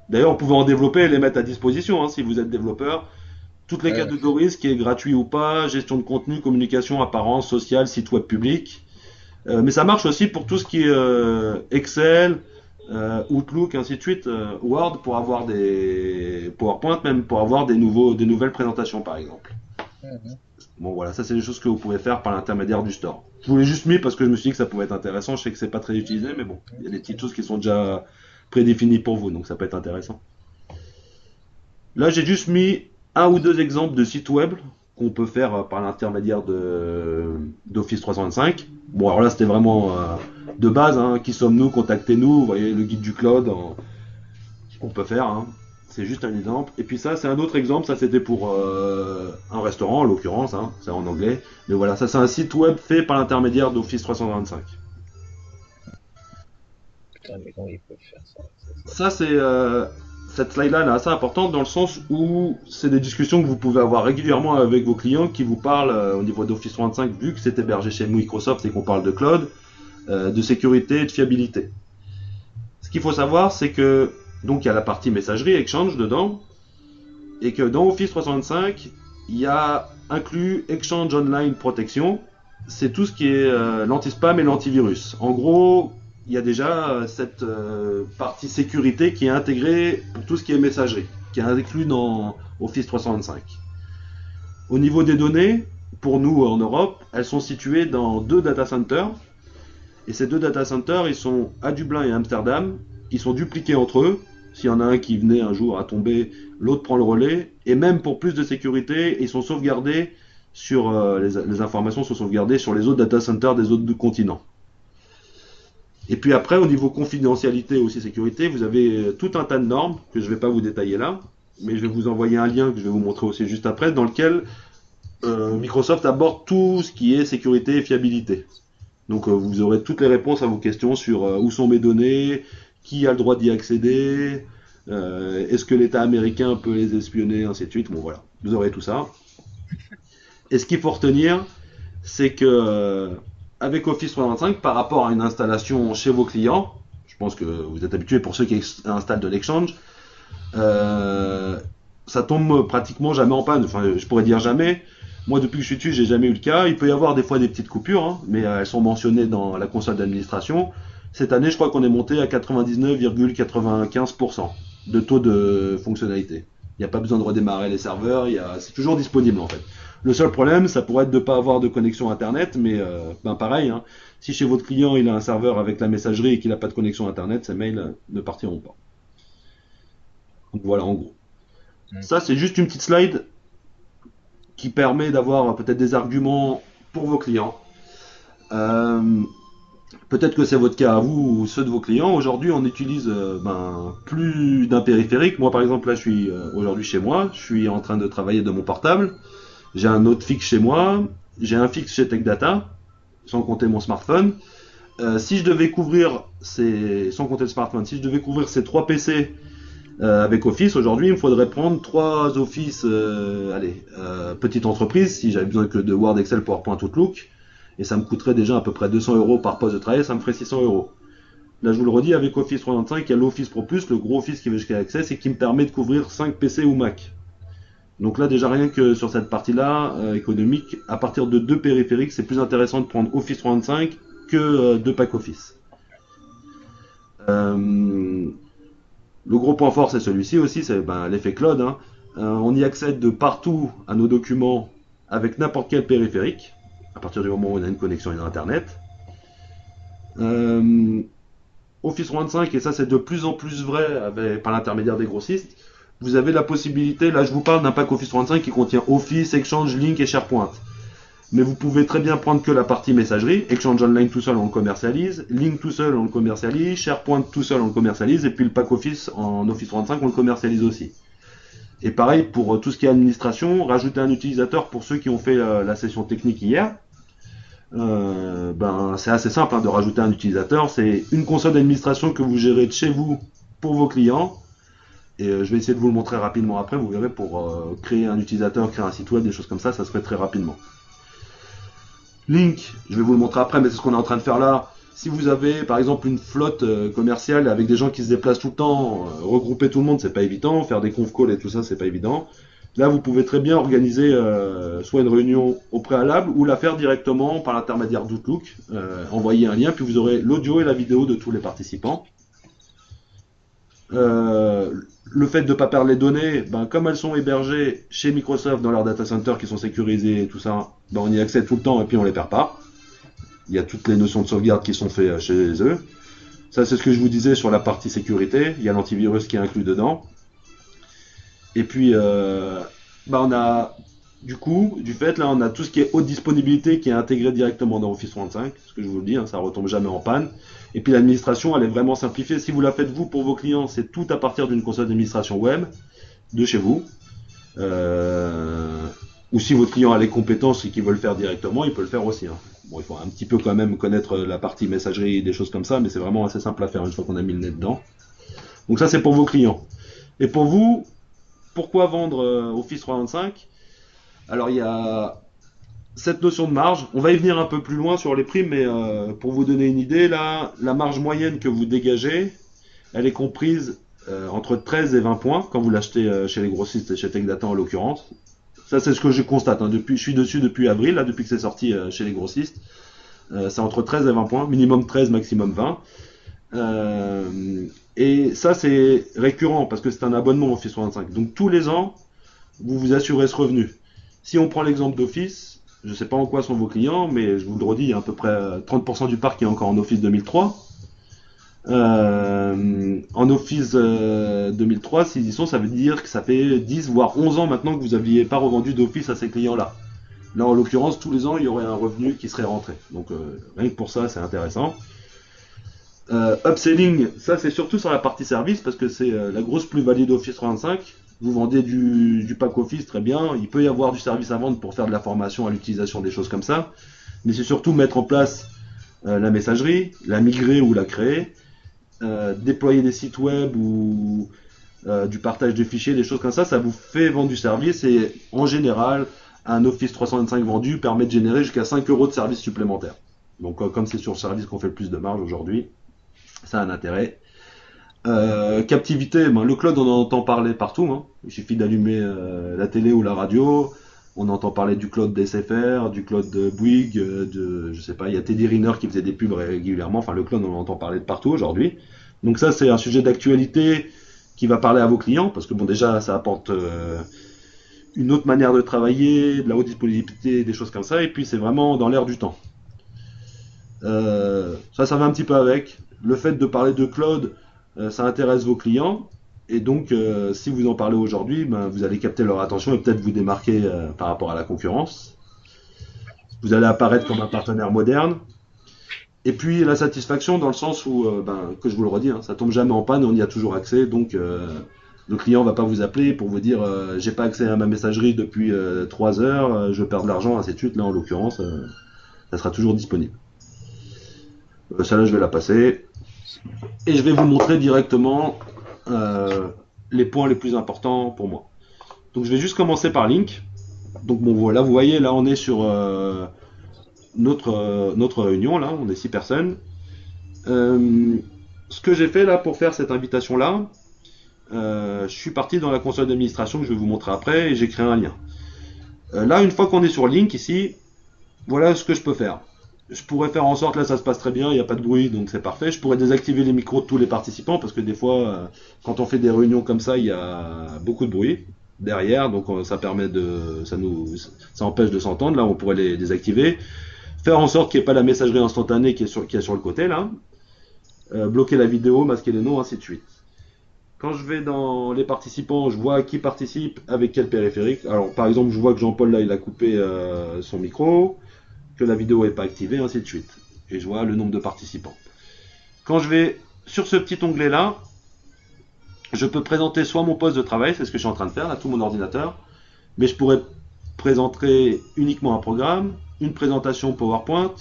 D'ailleurs, vous pouvez en développer et les mettre à disposition, hein, si vous êtes développeur. Toutes les Ouais. catégories, ce qui est gratuit ou pas, gestion de contenu, communication, apparence, social, site web public. Mais ça marche aussi pour tout ce qui est Excel, Outlook, ainsi de suite, Word, pour avoir des PowerPoint, même pour avoir des nouvelles présentations, par exemple. Mhm. Bon, voilà, ça c'est des choses que vous pouvez faire par l'intermédiaire du store. Je vous l'ai juste mis parce que je me suis dit que ça pouvait être intéressant. Je sais que c'est pas très utilisé, mais bon, il y a des petites choses qui sont déjà prédéfinies pour vous, donc ça peut être intéressant. Là, j'ai juste mis un ou deux exemples de sites web qu'on peut faire par l'intermédiaire d'Office 365. Bon, alors là, c'était vraiment de base, hein. Qui sommes-nous? Contactez-nous. Vous voyez le guide du cloud, qu'on peut faire, hein. C'est juste un exemple. Et puis ça, c'est un autre exemple. Ça, c'était pour un restaurant, en l'occurrence, hein. C'est en anglais. Mais voilà, ça, c'est un site web fait par l'intermédiaire d'Office 365. Putain, mais comment ils peuvent faire ça? Ça, cette slide-là, elle est assez importante dans le sens où c'est des discussions que vous pouvez avoir régulièrement avec vos clients qui vous parlent au niveau d'Office 365, vu que c'est hébergé chez Microsoft et qu'on parle de cloud, de sécurité et de fiabilité. Ce qu'il faut savoir, c'est que donc il y a la partie messagerie, Exchange dedans, et que dans Office 365, il y a inclus Exchange Online Protection. C'est tout ce qui est l'anti-spam et l'antivirus. En gros, il y a déjà cette partie sécurité qui est intégrée pour tout ce qui est messagerie, qui est inclus dans Office 365. Au niveau des données, pour nous en Europe, elles sont situées dans 2 data centers. Et ces 2 data centers, ils sont à Dublin et à Amsterdam. Ils sont dupliqués entre eux. S'il y en a un qui venait un jour à tomber, l'autre prend le relais. Et même pour plus de sécurité, ils sont sauvegardés sur les informations sont sauvegardées sur les autres data centers des autres 2 continents. Et puis après, au niveau confidentialité aussi sécurité, vous avez tout un tas de normes que je ne vais pas vous détailler là, mais je vais vous envoyer un lien que je vais vous montrer aussi juste après, dans lequel Microsoft aborde tout ce qui est sécurité et fiabilité. Donc vous aurez toutes les réponses à vos questions sur où sont mes données, qui a le droit d'y accéder, est-ce que l'État américain peut les espionner, ainsi de suite. Bon voilà, vous aurez tout ça. Et ce qu'il faut retenir, c'est que avec Office 365, par rapport à une installation chez vos clients, je pense que vous êtes habitués pour ceux qui installent de l'Exchange, ça tombe pratiquement jamais en panne. Enfin, je pourrais dire jamais. Moi, depuis que je suis dessus, j'ai jamais eu le cas. Il peut y avoir des fois des petites coupures, hein, mais elles sont mentionnées dans la console d'administration. Cette année, je crois qu'on est monté à 99,95% de taux de fonctionnalité. Il n'y a pas besoin de redémarrer les serveurs, c'est toujours disponible en fait. Le seul problème, ça pourrait être de ne pas avoir de connexion Internet, mais pareil, hein, si chez votre client il a un serveur avec la messagerie et qu'il n'a pas de connexion Internet, ses mails ne partiront pas. Donc voilà en gros. Ça, c'est juste une petite slide qui permet d'avoir peut-être des arguments pour vos clients. Peut-être que c'est votre cas à vous ou ceux de vos clients. Aujourd'hui, on utilise plus d'un périphérique. Moi, par exemple, là, je suis aujourd'hui chez moi. Je suis en train de travailler de mon portable. J'ai un autre fixe chez moi. J'ai un fixe chez Tech Data, sans compter mon smartphone. Si je devais couvrir sans compter le smartphone, si je devais couvrir ces 3 PC avec Office, aujourd'hui, il me faudrait prendre 3 Office, petite entreprise, si j'avais besoin que de Word, Excel, PowerPoint, Outlook. Et ça me coûterait déjà à peu près 200 € par poste de travail, ça me ferait 600 €. Là, je vous le redis, avec Office 365, il y a l'Office Pro Plus, le gros Office qui va jusqu'à Access et qui me permet de couvrir 5 PC ou Mac. Donc là, déjà rien que sur cette partie-là, économique, à partir de 2 périphériques, c'est plus intéressant de prendre Office 365 que 2 packs Office. Le gros point fort, c'est celui-ci aussi, c'est l'effet cloud. Hein. On y accède de partout à nos documents avec n'importe quel périphérique, à partir du moment où on a une connexion à Internet. Office 365, et ça c'est de plus en plus vrai par l'intermédiaire des grossistes, vous avez la possibilité, là je vous parle d'un pack Office 365 qui contient Office, Exchange, Link et SharePoint. Mais vous pouvez très bien prendre que la partie messagerie, Exchange Online tout seul on le commercialise, Link tout seul on le commercialise, SharePoint tout seul on le commercialise, et puis le pack Office en Office 365 on le commercialise aussi. Et pareil pour tout ce qui est administration, rajouter un utilisateur pour ceux qui ont fait la session technique hier. C'est assez simple de rajouter un utilisateur. C'est une console d'administration que vous gérez de chez vous pour vos clients. Et je vais essayer de vous le montrer rapidement après. Vous verrez, pour créer un utilisateur, créer un site web, des choses comme ça se fait très rapidement. Link, je vais vous le montrer après, mais c'est ce qu'on est en train de faire là. Si vous avez par exemple une flotte commerciale avec des gens qui se déplacent tout le temps, regrouper tout le monde, c'est pas évident, faire des conf calls et tout ça, c'est pas évident. Là, vous pouvez très bien organiser soit une réunion au préalable ou la faire directement par l'intermédiaire d'Outlook, envoyer un lien, puis vous aurez l'audio et la vidéo de tous les participants. Le fait de ne pas perdre les données, comme elles sont hébergées chez Microsoft dans leurs data centers qui sont sécurisés et tout ça, on y accède tout le temps et puis on les perd pas. Il y a toutes les notions de sauvegarde qui sont faites chez eux. Ça, c'est ce que je vous disais sur la partie sécurité. Il y a l'antivirus qui est inclus dedans. Et puis, on a on a tout ce qui est haute disponibilité qui est intégré directement dans Office 365. Ce que je vous le dis, ça retombe jamais en panne. Et puis l'administration, elle est vraiment simplifiée. Si vous la faites vous pour vos clients, c'est tout à partir d'une console d'administration web de chez vous. Ou si votre client a les compétences et qu'il veut le faire directement, il peut le faire aussi. Hein. Bon, il faut un petit peu quand même connaître la partie messagerie et des choses comme ça, mais c'est vraiment assez simple à faire une fois qu'on a mis le nez dedans. Donc ça, c'est pour vos clients. Et pour vous, pourquoi vendre Office 365 ? Alors il y a cette notion de marge. On va y venir un peu plus loin sur les prix, mais pour vous donner une idée, là, la marge moyenne que vous dégagez, elle est comprise entre 13 et 20 points quand vous l'achetez chez les grossistes et chez Tech Data en l'occurrence. Ça, c'est ce que je constate. Je suis dessus depuis avril, là, depuis que c'est sorti chez les grossistes. C'est entre 13 et 20 points, minimum 13, maximum 20. Et ça, c'est récurrent parce que c'est un abonnement Office 365. Donc tous les ans, vous vous assurez ce revenu. Si on prend l'exemple d'Office, je ne sais pas en quoi sont vos clients, mais je vous le redis, il y a à peu près 30% du parc qui est encore en Office 2003. En Office 2003, s'ils y sont, ça veut dire que ça fait 10 voire 11 ans maintenant que vous n'aviez pas revendu d'Office à ces clients-là. Là, en l'occurrence, tous les ans, il y aurait un revenu qui serait rentré. Donc rien que pour ça, c'est intéressant. Upselling, ça c'est surtout sur la partie service parce que c'est la grosse plus-value d'Office 365. Vous vendez du pack Office, très bien. Il peut y avoir du service à vendre pour faire de la formation à l'utilisation des choses comme ça. Mais c'est surtout mettre en place la messagerie, la migrer ou la créer, déployer des sites web ou du partage de fichiers, des choses comme ça vous fait vendre du service et en général, un Office 365 vendu permet de générer jusqu'à 5 euros de services supplémentaires. Donc comme c'est sur le service qu'on fait le plus de marge aujourd'hui, ça a un intérêt. Captivité, le cloud on en entend parler partout, hein. Il suffit d'allumer la télé ou la radio, on entend parler du cloud d'SFR, du cloud de Bouygues, je sais pas, il y a Teddy Riner qui faisait des pubs régulièrement, enfin le cloud on en entend parler de partout aujourd'hui. Donc ça c'est un sujet d'actualité qui va parler à vos clients, parce que bon déjà ça apporte une autre manière de travailler, de la haute disponibilité, des choses comme ça, et puis c'est vraiment dans l'air du temps. Ça va un petit peu avec. Le fait de parler de cloud, ça intéresse vos clients, et donc si vous en parlez aujourd'hui, vous allez capter leur attention et peut-être vous démarquer par rapport à la concurrence. Vous allez apparaître comme un partenaire moderne. Et puis la satisfaction dans le sens où, que je vous le redis, hein, ça tombe jamais en panne, on y a toujours accès, donc le client va pas vous appeler pour vous dire j'ai pas accès à ma messagerie depuis 3 heures, je perds de l'argent, ainsi de suite. Là en l'occurrence, ça sera toujours disponible. Celle-là je vais la passer. Et je vais vous montrer directement les points les plus importants pour moi. Donc je vais juste commencer par Lync. Donc bon voilà, vous voyez là on est sur notre réunion, là on est 6 personnes. Ce que j'ai fait là pour faire cette invitation là, je suis parti dans la console d'administration que je vais vous montrer après et j'ai créé un lien. Là une fois qu'on est sur Lync ici, voilà ce que je peux faire. Je pourrais faire en sorte, là ça se passe très bien, il n'y a pas de bruit donc c'est parfait. Je pourrais désactiver les micros de tous les participants parce que des fois quand on fait des réunions comme ça il y a beaucoup de bruit derrière, donc ça permet ça empêche de s'entendre. Là on pourrait les désactiver, faire en sorte qu'il n'y ait pas la messagerie instantanée qui est sur le côté là, bloquer la vidéo, masquer les noms, ainsi de suite. Quand je vais dans les participants, je vois qui participe avec quel périphérique. Alors par exemple je vois que Jean-Paul là il a coupé son micro, que la vidéo n'est pas activée, ainsi de suite. Et je vois le nombre de participants. Quand je vais sur ce petit onglet là, je peux présenter soit mon poste de travail, c'est ce que je suis en train de faire, là, tout mon ordinateur, mais je pourrais présenter uniquement un programme, une présentation PowerPoint,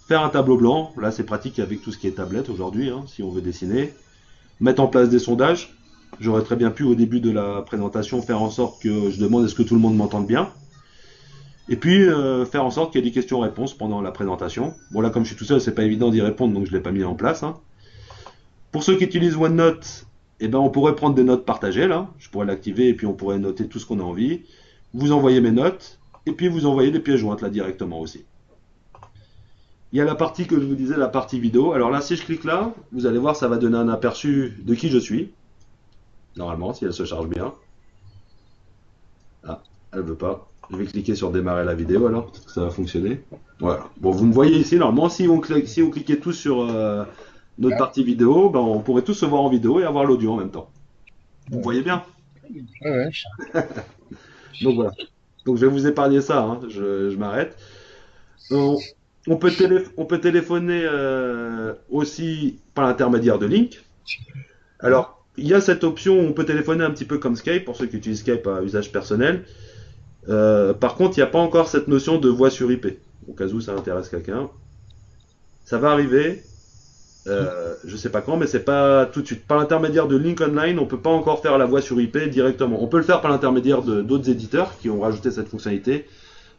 faire un tableau blanc, là c'est pratique avec tout ce qui est tablette aujourd'hui, hein, si on veut dessiner, mettre en place des sondages. J'aurais très bien pu au début de la présentation faire en sorte que je demande est-ce que tout le monde m'entende bien. Et puis faire en sorte qu'il y ait des questions-réponses pendant la présentation. Bon là comme je suis tout seul c'est pas évident d'y répondre donc je ne l'ai pas mis en place. Hein. Pour ceux qui utilisent OneNote, on pourrait prendre des notes partagées là. Je pourrais l'activer et puis on pourrait noter tout ce qu'on a envie. Vous envoyez mes notes et puis vous envoyez des pièces jointes là directement aussi. Il y a la partie que je vous disais, la partie vidéo. Alors là si je clique là, vous allez voir ça va donner un aperçu de qui je suis. Normalement si elle se charge bien. Ah, elle veut pas. Je vais cliquer sur démarrer la vidéo alors, peut-être que ça va fonctionner. Voilà. Bon, vous me voyez ici, normalement, si on cliquait tous sur notre partie vidéo, on pourrait tous se voir en vidéo et avoir l'audio en même temps. Vous voyez bien? Ouais. Donc voilà. Donc je vais vous épargner ça, hein. Je m'arrête. On peut téléphoner aussi par l'intermédiaire de Lync. Alors, il y a cette option où on peut téléphoner un petit peu comme Skype, pour ceux qui utilisent Skype à usage personnel. Par contre, il n'y a pas encore cette notion de voix sur IP. Au cas où ça intéresse quelqu'un. Ça va arriver. Je sais pas quand, mais c'est pas tout de suite. Par l'intermédiaire de Lync Online, on peut pas encore faire la voix sur IP directement. On peut le faire par l'intermédiaire d'autres éditeurs qui ont rajouté cette fonctionnalité.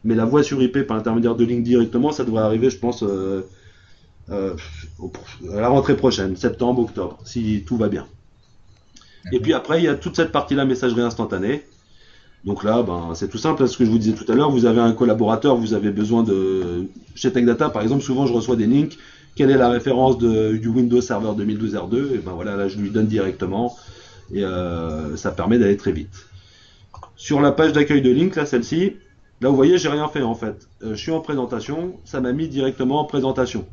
Mais la voix sur IP par l'intermédiaire de Lync directement, ça devrait arriver, je pense, à la rentrée prochaine, septembre, octobre, si tout va bien. Et puis après, il y a toute cette partie-là, messagerie instantanée. Donc là, c'est tout simple, ce que je vous disais tout à l'heure, vous avez un collaborateur, vous avez besoin de... Chez TechData, par exemple, souvent je reçois des links, quelle est la référence du Windows Server 2012 R2, et voilà, là je lui donne directement, et ça permet d'aller très vite. Sur la page d'accueil de Lync, là, celle-ci, là vous voyez, j'ai rien fait en fait. Je suis en présentation, ça m'a mis directement en présentation.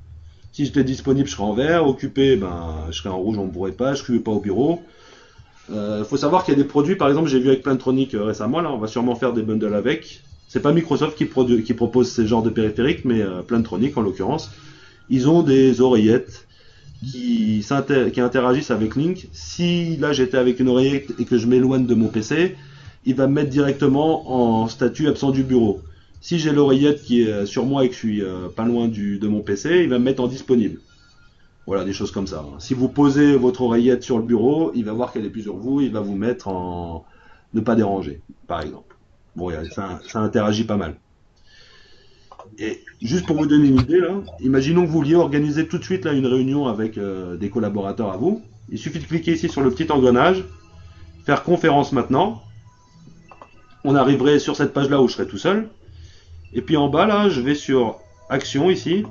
Si j'étais disponible, je serais en vert, occupé, je serais en rouge, on ne pourrait pas, je ne suis pas au bureau. Faut savoir qu'il y a des produits, par exemple j'ai vu avec Plantronic récemment, là on va sûrement faire des bundles avec. C'est pas Microsoft qui propose ces genres de périphériques, mais Plantronic en l'occurrence. Ils ont des oreillettes qui interagissent avec Link. Si là j'étais avec une oreillette et que je m'éloigne de mon PC, il va me mettre directement en statut absent du bureau. Si j'ai l'oreillette qui est sur moi et que je suis pas loin de mon PC, il va me mettre en disponible. Voilà, des choses comme ça. Si vous posez votre oreillette sur le bureau, il va voir qu'elle est plus sur vous, il va vous mettre en ne pas déranger, par exemple. Bon, ça interagit pas mal. Et juste pour vous donner une idée, là, imaginons que vous vouliez organiser tout de suite là, une réunion avec des collaborateurs à vous. Il suffit de cliquer ici sur le petit engrenage, faire conférence maintenant. On arriverait sur cette page-là où je serai tout seul. Et puis en bas, là, je vais sur Action ici.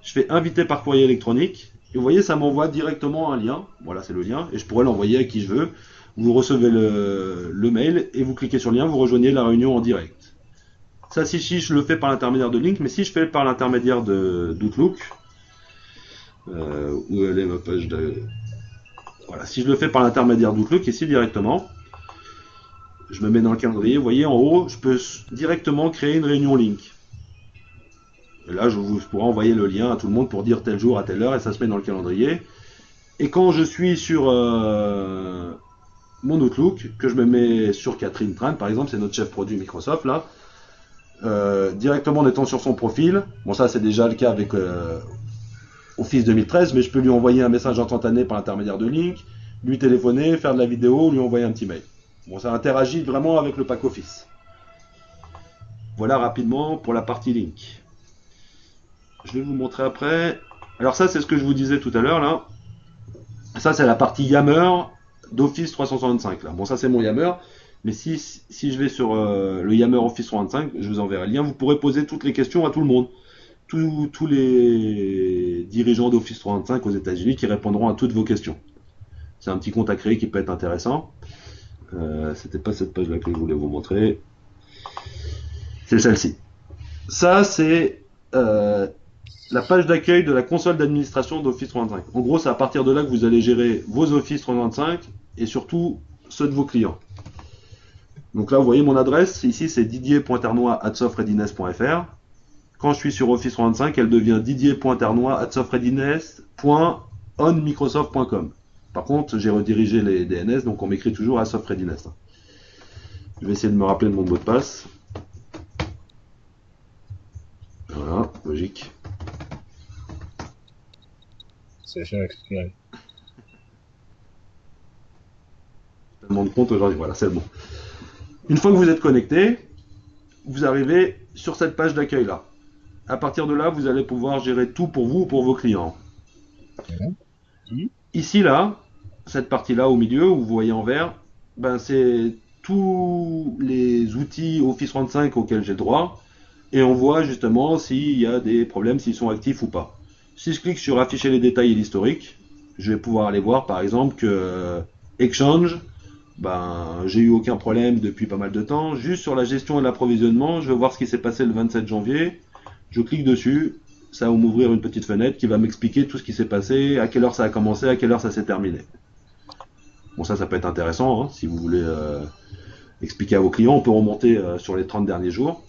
Je fais Inviter par courrier électronique. Et vous voyez, ça m'envoie directement un lien. Voilà, c'est le lien. Et je pourrais l'envoyer à qui je veux. Vous recevez le mail et vous cliquez sur le lien, vous rejoignez la réunion en direct. Ça, si je le fais par l'intermédiaire de Link, mais si je fais par l'intermédiaire d'Outlook, où elle est ma page de... Voilà, si je le fais par l'intermédiaire d'Outlook, ici directement, je me mets dans le calendrier, vous voyez en haut, je peux directement créer une réunion Link. Et là, je pourrais envoyer le lien à tout le monde pour dire tel jour à telle heure, et ça se met dans le calendrier. Et quand je suis sur mon Outlook, que je me mets sur Catherine Tran, par exemple, c'est notre chef produit Microsoft, là, directement en étant sur son profil, bon ça c'est déjà le cas avec Office 2013, mais je peux lui envoyer un message instantané par l'intermédiaire de Link, lui téléphoner, faire de la vidéo, lui envoyer un petit mail. Bon, ça interagit vraiment avec le pack Office. Voilà rapidement pour la partie Link. Je vais vous montrer après. Alors ça c'est ce que je vous disais tout à l'heure là. Ça c'est la partie Yammer d'Office 365 là. Bon ça c'est mon Yammer. Mais si je vais sur le Yammer Office 365, je vous enverrai le lien, vous pourrez poser toutes les questions à tout le monde. Tous les dirigeants d'Office 365 aux États-Unis qui répondront à toutes vos questions. C'est un petit compte à créer qui peut être intéressant. C'était pas cette page-là que je voulais vous montrer. C'est celle-ci. Ça, c'est la page d'accueil de la console d'administration d'Office 365. En gros, c'est à partir de là que vous allez gérer vos Office 365 et surtout ceux de vos clients. Donc là, vous voyez mon adresse. Ici, c'est didier.ternois@softreadiness.fr. Quand je suis sur Office 365, elle devient didier.ternois@softreadiness.onmicrosoft.com. Par contre, j'ai redirigé les DNS, donc on m'écrit toujours à softreadiness. Je vais essayer de me rappeler de mon mot de passe. Voilà, logique. C'est chiant exprès. Tellement de compte aujourd'hui, voilà, c'est bon. Une fois que vous êtes connecté, vous arrivez sur cette page d'accueil là. À partir de là, vous allez pouvoir gérer tout pour vous ou pour vos clients. Ici là, cette partie là au milieu où vous voyez en vert, ben c'est tous les outils Office 35 auxquels j'ai droit et on voit justement s'il y a des problèmes, s'ils sont actifs ou pas. Si je clique sur afficher les détails et l'historique, je vais pouvoir aller voir par exemple que Exchange, ben, j'ai eu aucun problème depuis pas mal de temps. Juste sur la gestion et l'approvisionnement, je vais voir ce qui s'est passé le 27 janvier. Je clique dessus, ça va m'ouvrir une petite fenêtre qui va m'expliquer tout ce qui s'est passé, à quelle heure ça a commencé, à quelle heure ça s'est terminé. Bon, ça peut être intéressant, hein, si vous voulez expliquer à vos clients. On peut remonter sur les 30 derniers jours.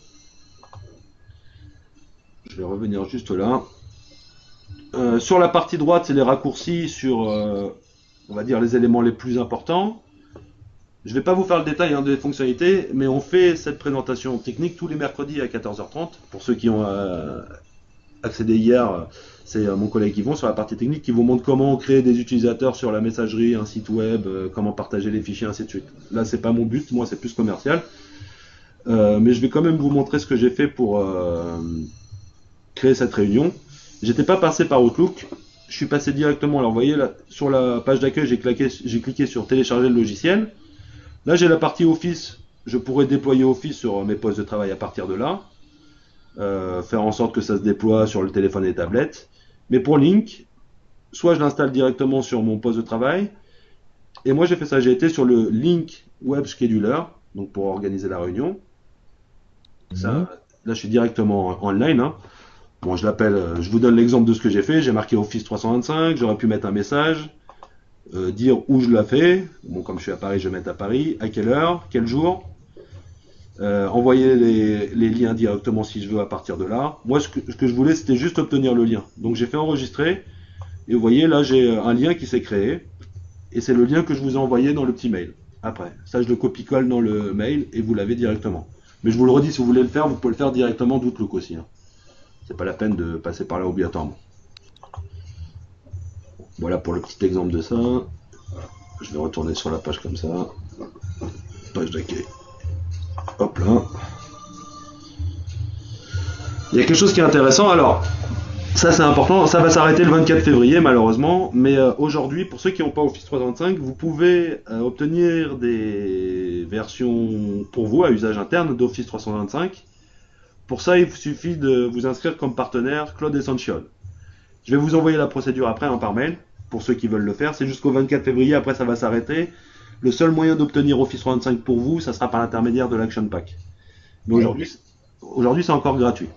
Je vais revenir juste là. Sur la partie droite, c'est les raccourcis sur, on va dire, les éléments les plus importants. Je ne vais pas vous faire le détail des fonctionnalités, mais on fait cette présentation technique tous les mercredis à 14h30. Pour ceux qui ont accédé hier, c'est mon collègue Yvon sur la partie technique qui vous montre comment créer des utilisateurs sur la messagerie, un site web, comment partager les fichiers, ainsi de suite. Là, c'est pas mon but, moi c'est plus commercial. Mais je vais quand même vous montrer ce que j'ai fait pour créer cette réunion. J'étais pas passé par Outlook, je suis passé directement. Alors vous voyez, là, sur la page d'accueil, j'ai cliqué sur télécharger le logiciel. Là, j'ai la partie Office. Je pourrais déployer Office sur mes postes de travail à partir de là. Faire en sorte que ça se déploie sur le téléphone et les tablettes. Mais pour Link, soit je l'installe directement sur mon poste de travail. Et moi, j'ai fait ça. J'ai été sur le Link Web Scheduler, donc pour organiser la réunion. Ça, là, je suis directement online. Hein. Bon, je vous donne l'exemple de ce que j'ai fait. J'ai marqué Office 325. J'aurais pu mettre un message. Dire où je la fais, bon comme je suis à Paris, je vais mettre à Paris, à quelle heure, quel jour, envoyer les liens directement si je veux à partir de là. Moi ce que je voulais c'était juste obtenir le lien, donc j'ai fait enregistrer, Et vous voyez, là, j'ai un lien qui s'est créé. Et c'est le lien que je vous ai envoyé dans le petit mail. Après, ça, je le copie-colle dans le mail et vous l'avez directement. Mais je vous le redis, si vous voulez le faire, vous pouvez le faire directement d'Outlook aussi. Hein. C'est pas la peine de passer par là obligatoirement. Voilà pour le petit exemple de ça. Je vais retourner sur la page comme ça. Page d'accueil. Hop là. Il y a quelque chose qui est intéressant. Alors, ça c'est important. Ça va s'arrêter le 24 février malheureusement. Mais aujourd'hui, pour ceux qui n'ont pas Office 365, vous pouvez obtenir des versions pour vous à usage interne d'Office 365. Pour ça, il vous suffit de vous inscrire comme partenaire Cloud Essential. Je vais vous envoyer la procédure après par mail. Pour ceux qui veulent le faire, c'est jusqu'au 24 février, après ça va s'arrêter. Le seul moyen d'obtenir Office 365 pour vous, ça sera par l'intermédiaire de l'Action Pack. Mais aujourd'hui c'est encore gratuit.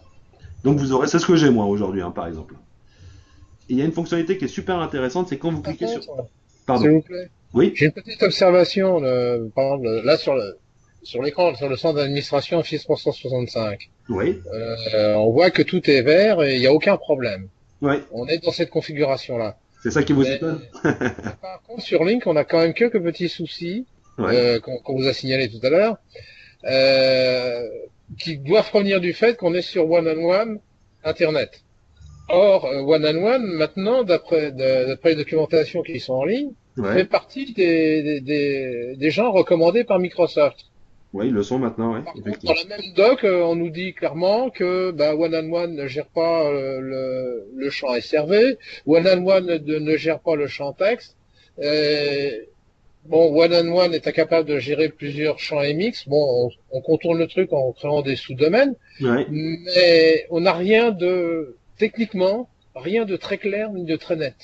Donc vous aurez, c'est ce que j'ai moi aujourd'hui, par exemple. Et il y a une fonctionnalité qui est super intéressante, c'est quand vous cliquez sur... Pardon. S'il vous plaît. Oui. J'ai une petite observation, par exemple, là sur l'écran, sur le centre d'administration Office 365. Oui. On voit que tout est vert et il n'y a aucun problème. Oui. On est dans cette configuration-là. C'est ça qui vous étonne. Par contre, sur Link, on a quand même quelques petits soucis qu'on vous a signalé tout à l'heure, qui doivent provenir du fait qu'on est sur One-on-One Internet. Or, One-on-One, maintenant, d'après les documentations qui sont en ligne, fait partie des gens recommandés par Microsoft. Oui, ils le sont maintenant, oui. Par contre, dans la même doc, on nous dit clairement que One-on-One ne gère pas le champ SRV, One-on-One ne gère pas le champ texte. One-on-One est incapable de gérer plusieurs champs MX. Bon, on contourne le truc en créant des sous-domaines, mais on n'a techniquement, rien de très clair ni de très net.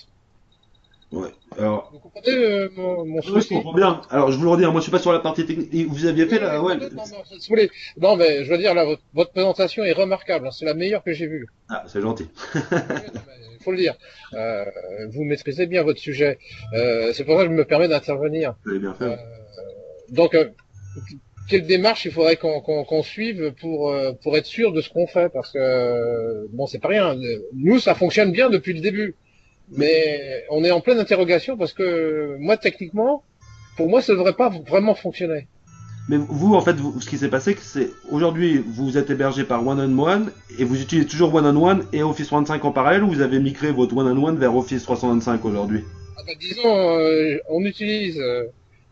Ouais. Alors, vous comprenez mon souci? Je comprends bien. Alors, je vous le redis, moi je suis pas sur la partie technique. Vous aviez fait la... Non, mais je veux dire, là, votre présentation est remarquable. Hein, c'est la meilleure que j'ai vue. Ah, c'est gentil. Il faut le dire. Vous maîtrisez bien votre sujet. C'est pour ça que je me permets d'intervenir. Vous avez bien fait. Donc, quelle démarche il faudrait qu'on suive pour être sûr de ce qu'on fait? Parce que, bon, c'est pas rien. Nous, ça fonctionne bien depuis le début. Mais on est en pleine interrogation parce que moi, techniquement, pour moi, ça ne devrait pas vraiment fonctionner. Mais vous, en fait, ce qui s'est passé, c'est aujourd'hui, vous êtes hébergé par One-on-One et vous utilisez toujours One-on-One et Office 365 en parallèle ou vous avez migré votre One-on-One vers Office 365 aujourd'hui? Disons, on utilise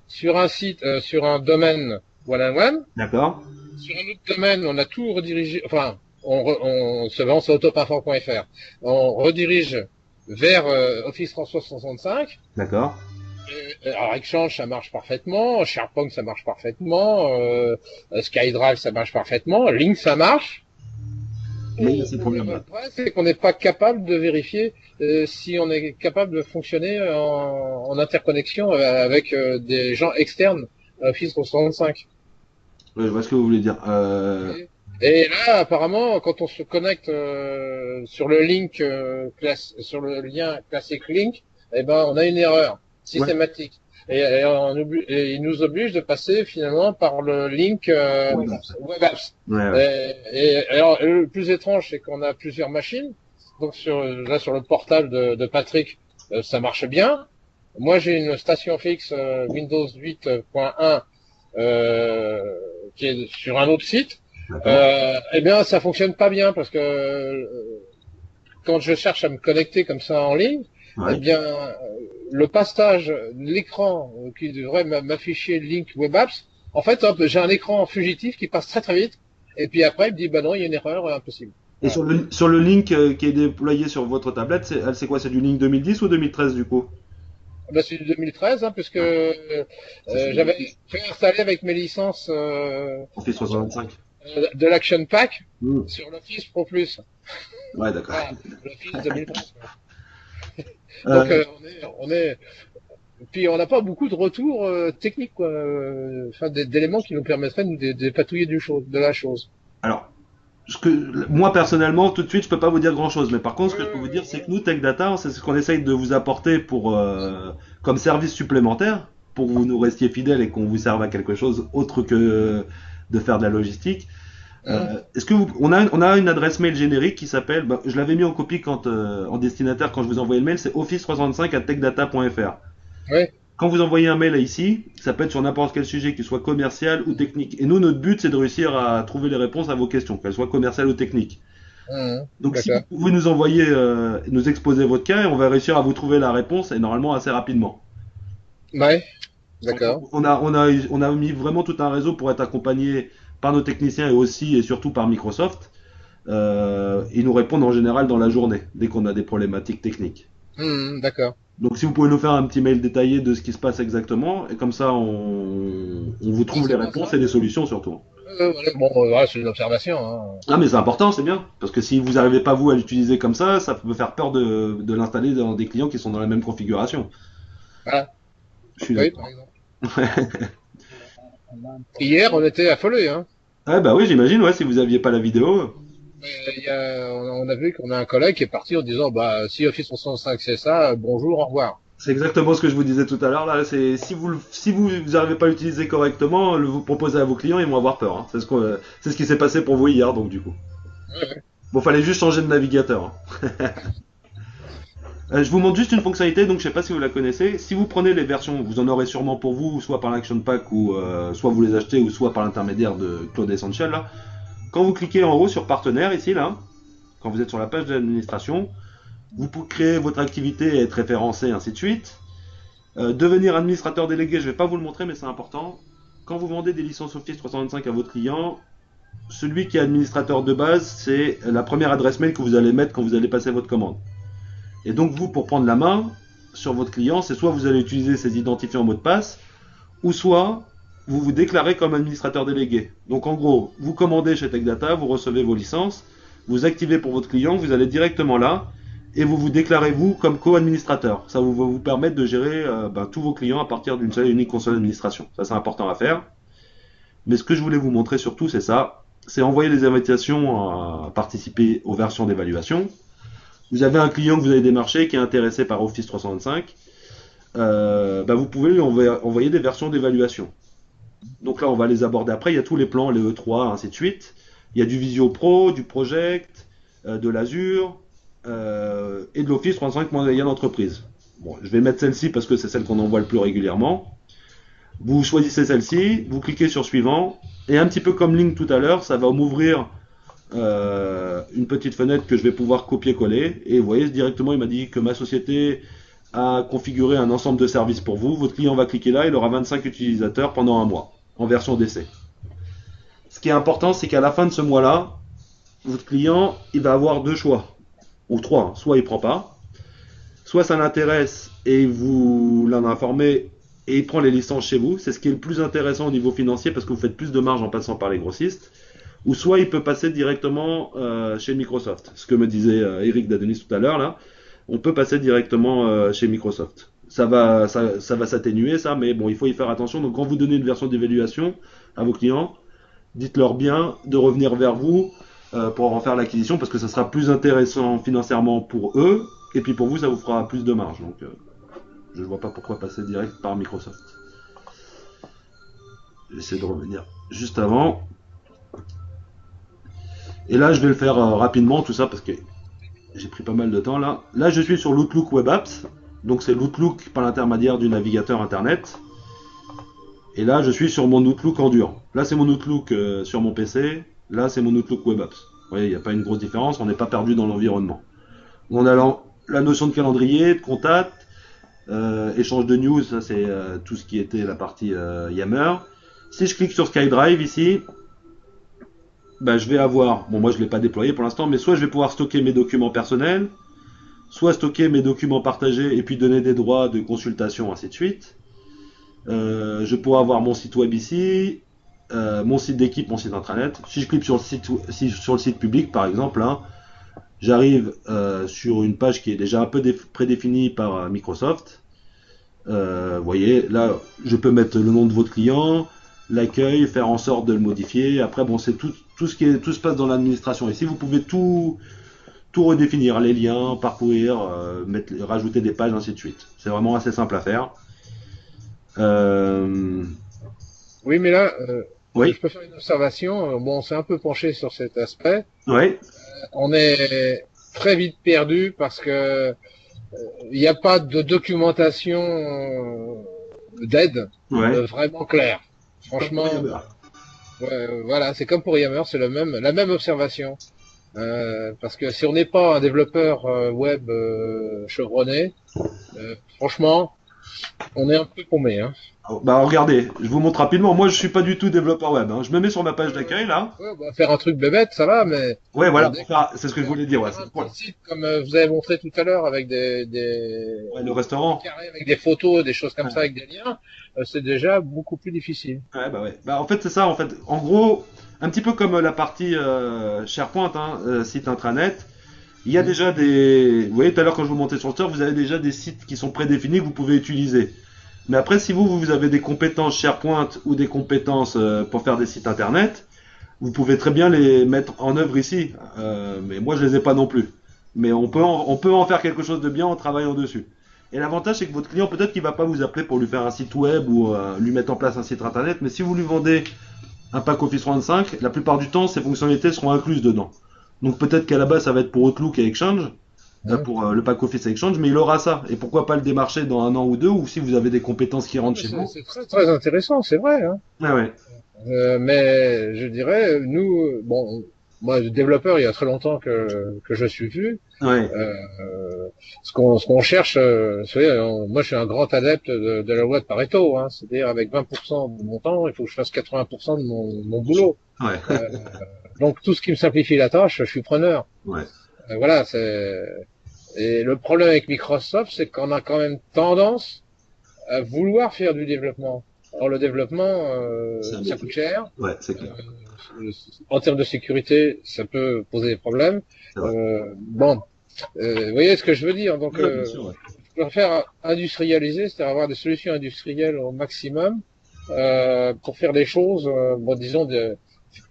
sur un site, sur un domaine One-on-One. D'accord. Sur un autre domaine, on a tout redirigé, enfin, on se vend sur autopinfo.fr. On redirige vers Office 365. D'accord. Alors Exchange, ça marche parfaitement. SharePoint, ça marche parfaitement. SkyDrive, ça marche parfaitement. Link, ça marche. Mais il y a ces problèmes-là. Le problème, c'est qu'on n'est pas capable de vérifier si on est capable de fonctionner en interconnexion avec des gens externes à Office 365. Ouais, je vois ce que vous voulez dire. Et là, apparemment, quand on se connecte sur le lien classique Link, on a une erreur systématique. Ouais. Et il nous oblige de passer finalement par le link WebApps. Ouais. Et alors, le plus étrange, c'est qu'on a plusieurs machines. Donc là sur le portable de Patrick, ça marche bien. Moi, j'ai une station fixe Windows 8.1 qui est sur un autre site. Ça fonctionne pas bien parce que quand je cherche à me connecter comme ça en ligne, le passage de l'écran qui devrait m'afficher le link WebApps, en fait, j'ai un écran fugitif qui passe très très vite, et puis après, il me dit, non, il y a une erreur, impossible. Et sur le link qui est déployé sur votre tablette, c'est quoi? C'est du link 2010 ou 2013 du coup? C'est du 2013, puisque j'avais fait installer avec mes licences Office 365. De l'Action Pack sur l'Office Pro Plus. Ouais, d'accord. L'Office 2013. Donc on est puis on n'a pas beaucoup de retours techniques d'éléments qui nous permettraient de patouiller de la chose. Alors moi personnellement tout de suite je peux pas vous dire grand chose, mais par contre ce que je peux vous dire c'est que nous Tech Data c'est ce qu'on essaye de vous apporter pour comme service supplémentaire pour que vous nous restiez fidèles et qu'on vous serve à quelque chose autre que de faire de la logistique. Hein. Est-ce que on a une adresse mail générique qui s'appelle, bah, je l'avais mis en copie quand en destinataire quand je vous envoyais le mail, c'est office365@techdata.fr. Ouais. Quand vous envoyez un mail à ici, ça peut être sur n'importe quel sujet, qu'il soit commercial ou technique. Et nous, notre but, c'est de réussir à trouver les réponses à vos questions, qu'elles soient commerciales ou techniques. Donc, si vous D'accord. pouvez nous envoyer, nous exposer votre cas, on va réussir à vous trouver la réponse et normalement assez rapidement. Ouais. Donc, D'accord. on a mis vraiment tout un réseau pour être accompagné par nos techniciens et aussi et surtout par Microsoft. Ils nous répondent en général dans la journée, dès qu'on a des problématiques techniques. D'accord. Donc si vous pouvez nous faire un petit mail détaillé de ce qui se passe exactement, et comme ça on vous Ouais, trouve les c'est bien réponses ça. et les solutions surtout. Voilà. Bon, voilà, c'est une observation. Hein. Ah mais c'est important, c'est bien, parce que si vous n'arrivez pas vous à l'utiliser comme ça peut faire peur de l'installer dans des clients qui sont dans la même configuration. Voilà. Je suis Oui, d'accord. par exemple. Hier, on était affolés, hein. Ouais bah oui j'imagine, ouais, si vous aviez pas la vidéo. On a vu qu'on a un collègue qui est parti en disant, bah, si Office 365 c'est ça, bonjour, au revoir. C'est exactement ce que je vous disais tout à l'heure là. C'est si vous n'arrivez pas à l'utiliser correctement, le vous proposez à vos clients, ils vont avoir peur. Hein. C'est ce qui s'est passé pour vous hier donc du coup. Ouais, ouais. Bon, fallait juste changer de navigateur. Hein. Je vous montre juste une fonctionnalité, donc je sais pas si vous la connaissez. Si vous prenez les versions, vous en aurez sûrement pour vous, soit par l'Action Pack, ou soit vous les achetez, ou soit par l'intermédiaire de Cloud Essential. Là. Quand vous cliquez en haut sur Partenaire, ici, là, quand vous êtes sur la page de l'administration, vous pouvez créer votre activité et être référencé, ainsi de suite. Devenir administrateur délégué, je vais pas vous le montrer, mais c'est important. Quand vous vendez des licences Office 365 à votre client, celui qui est administrateur de base, c'est la première adresse mail que vous allez mettre quand vous allez passer votre commande. Et donc vous, pour prendre la main sur votre client, c'est soit vous allez utiliser ses identifiants mot de passe, ou soit vous vous déclarez comme administrateur délégué. Donc en gros, vous commandez chez TechData, vous recevez vos licences, vous activez pour votre client, vous allez directement là, et vous vous déclarez vous comme co-administrateur. Ça va vous permettre de gérer tous vos clients à partir d'une seule et unique console d'administration. Ça c'est important à faire. Mais ce que je voulais vous montrer surtout, c'est ça. C'est envoyer des invitations à participer aux versions d'évaluation. Vous avez un client que vous avez démarché qui est intéressé par Office 365, vous pouvez lui envoyer des versions d'évaluation. Donc là, on va les aborder après. Il y a tous les plans, les E3, ainsi de suite. Il y a du Visio Pro, du Project, de l'Azure et de l'Office 365 moyen d'entreprise. Bon, je vais mettre celle-ci parce que c'est celle qu'on envoie le plus régulièrement. Vous choisissez celle-ci, vous cliquez sur suivant, et un petit peu comme Link tout à l'heure, ça va m'ouvrir une petite fenêtre que je vais pouvoir copier-coller. Et vous voyez, directement, il m'a dit que ma société a configuré un ensemble de services pour vous. Votre client va cliquer là, il aura 25 utilisateurs pendant un mois, en version d'essai. Ce qui est important, c'est qu'à la fin de ce mois-là, votre client, il va avoir deux choix, ou trois. Soit il prend pas, soit ça l'intéresse et vous l'en informez et il prend les licences chez vous. C'est ce qui est le plus intéressant au niveau financier parce que vous faites plus de marge en passant par les grossistes. Ou soit il peut passer directement chez Microsoft. Ce que me disait Eric Dadenis tout à l'heure là, on peut passer directement chez Microsoft. Ça va s'atténuer ça, mais bon, il faut y faire attention. Donc quand vous donnez une version d'évaluation à vos clients, dites-leur bien de revenir vers vous pour en faire l'acquisition parce que ça sera plus intéressant financièrement pour eux et puis pour vous ça vous fera plus de marge. Donc je ne vois pas pourquoi passer direct par Microsoft. J'essaie de revenir juste avant. Et là, je vais le faire rapidement, tout ça, parce que j'ai pris pas mal de temps là. Là, je suis sur l'Outlook Web Apps. Donc, c'est l'Outlook par l'intermédiaire du navigateur Internet. Et là, je suis sur mon Outlook en dur. Là, c'est mon Outlook sur mon PC. Là, c'est mon Outlook Web Apps. Vous voyez, il n'y a pas une grosse différence. On n'est pas perdu dans l'environnement. On a la notion de calendrier, de contact, échange de news. Ça, c'est tout ce qui était la partie Yammer. Si je clique sur SkyDrive ici, je vais avoir, bon moi je ne l'ai pas déployé pour l'instant, mais soit je vais pouvoir stocker mes documents personnels, soit stocker mes documents partagés et puis donner des droits de consultation, ainsi de suite. Je pourrais avoir mon site web ici, mon site d'équipe, mon site intranet. Si je clique sur le site public par exemple, hein, j'arrive sur une page qui est déjà un peu prédéfinie par Microsoft. Vous voyez, là je peux mettre le nom de votre client, l'accueil, faire en sorte de le modifier. Après, bon, c'est tout se passe dans l'administration. Ici, vous pouvez tout redéfinir, les liens, parcourir, rajouter des pages, ainsi de suite. C'est vraiment assez simple à faire. Oui, mais là, Oui, Je peux faire une observation. Bon, on s'est un peu penché sur cet aspect. oui, On est très vite perdu parce que il n'y a pas de documentation d'aide ouais. vraiment claire. Comme pour Franchement, Yammer. voilà, c'est comme pour Yammer, c'est la même observation. Parce que si on n'est pas un développeur web chevronné, franchement, on est un peu paumé. Hein. Bah regardez, je vous montre rapidement. Moi, je suis pas du tout développeur web, hein. Je me mets sur ma page d'accueil là. Ouais, bah, faire un truc bébête, ça va, mais Ouais, voilà, bon, c'est ce que je voulais dire. Ouais, faire un petit site comme vous avez montré tout à l'heure avec ouais, le des restaurant. carrés, avec des photos, des choses comme Ouais, ça, avec des liens, c'est déjà beaucoup plus difficile. ouais, bah ouais. Bah en fait, c'est ça. En fait, en gros, un petit peu comme la partie SharePoint, hein, site intranet. Il y a Mhm. déjà des. Vous voyez, tout à l'heure quand je vous montais sur le store, vous avez déjà des sites qui sont prédéfinis que vous pouvez utiliser. Mais après, si vous avez des compétences SharePoint ou des compétences pour faire des sites internet, vous pouvez très bien les mettre en œuvre ici. Mais moi, je les ai pas non plus. Mais on peut en faire quelque chose de bien en travaillant dessus. Et l'avantage, c'est que votre client, peut-être qu'il va pas vous appeler pour lui faire un site web ou lui mettre en place un site internet, mais si vous lui vendez un pack Office 365, la plupart du temps, ces fonctionnalités seront incluses dedans. Donc peut-être qu'à la base, ça va être pour Outlook et Exchange, Mhm. pour le pack Office et Exchange, mais il aura ça. Et pourquoi pas le démarcher dans un an ou deux, ou si vous avez des compétences qui rentrent Mais chez vous. c'est très, très intéressant, c'est vrai. Hein. Ah ouais. Mais je dirais, nous, bon, moi, développeur, il y a très longtemps que je suis vu. Ouais. Ce qu'on cherche, vous savez, moi je suis un grand adepte de la loi de Pareto, hein, c'est-à-dire avec 20% de mon temps, il faut que je fasse 80% de mon boulot. Ouais. Euh, donc tout ce qui me simplifie la tâche, je suis preneur. Ouais. Voilà, c'est et le problème avec Microsoft, c'est qu'on a quand même tendance à vouloir faire du développement. Or le développement, C'est un ça coûte métier. cher. Ouais, c'est clair. En termes de sécurité, ça peut poser des problèmes. C'est vrai. Bon, vous voyez ce que je veux dire. Donc, Ouais, bien sûr, ouais. je préfère industrialiser, c'est-à-dire avoir des solutions industrielles au maximum pour faire des choses, bon,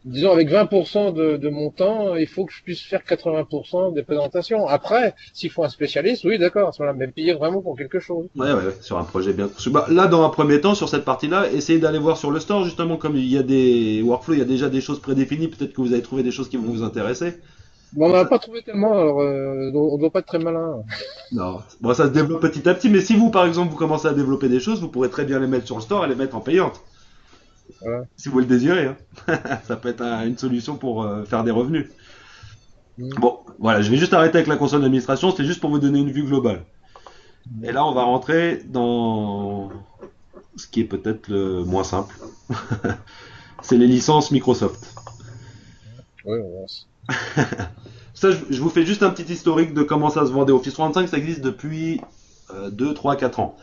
disons avec 20% de mon temps, il faut que je puisse faire 80% des présentations. Après, s'il faut un spécialiste, oui, d'accord, à ce moment-là, mais payer vraiment pour quelque chose. Ouais, ouais, ouais, sur un projet bien conçu. Bah, là, dans un premier temps, sur cette partie-là, essayez d'aller voir sur le store, justement, comme il y a des workflows, il y a déjà des choses prédéfinies, peut-être que vous avez trouvé des choses qui vont vous intéresser. Bon, on Comme n'a ça, pas trouvé tellement, alors on doit pas être très malin. non. Bon, ça se développe petit à petit, mais si vous, par exemple, vous commencez à développer des choses, vous pourrez très bien les mettre sur le store et les mettre en payante, Voilà. si vous le désirez, hein. Ça peut être une solution pour faire des revenus. Mm. Bon, voilà, je vais juste arrêter avec la console d'administration, c'était juste pour vous donner une vue globale. Et là, on va rentrer dans ce qui est peut-être le moins simple. C'est les licences Microsoft. Oui, on va- Ça, je vous fais juste un petit historique de comment ça se vendait. Office 365, ça existe depuis 2, 3, 4 ans.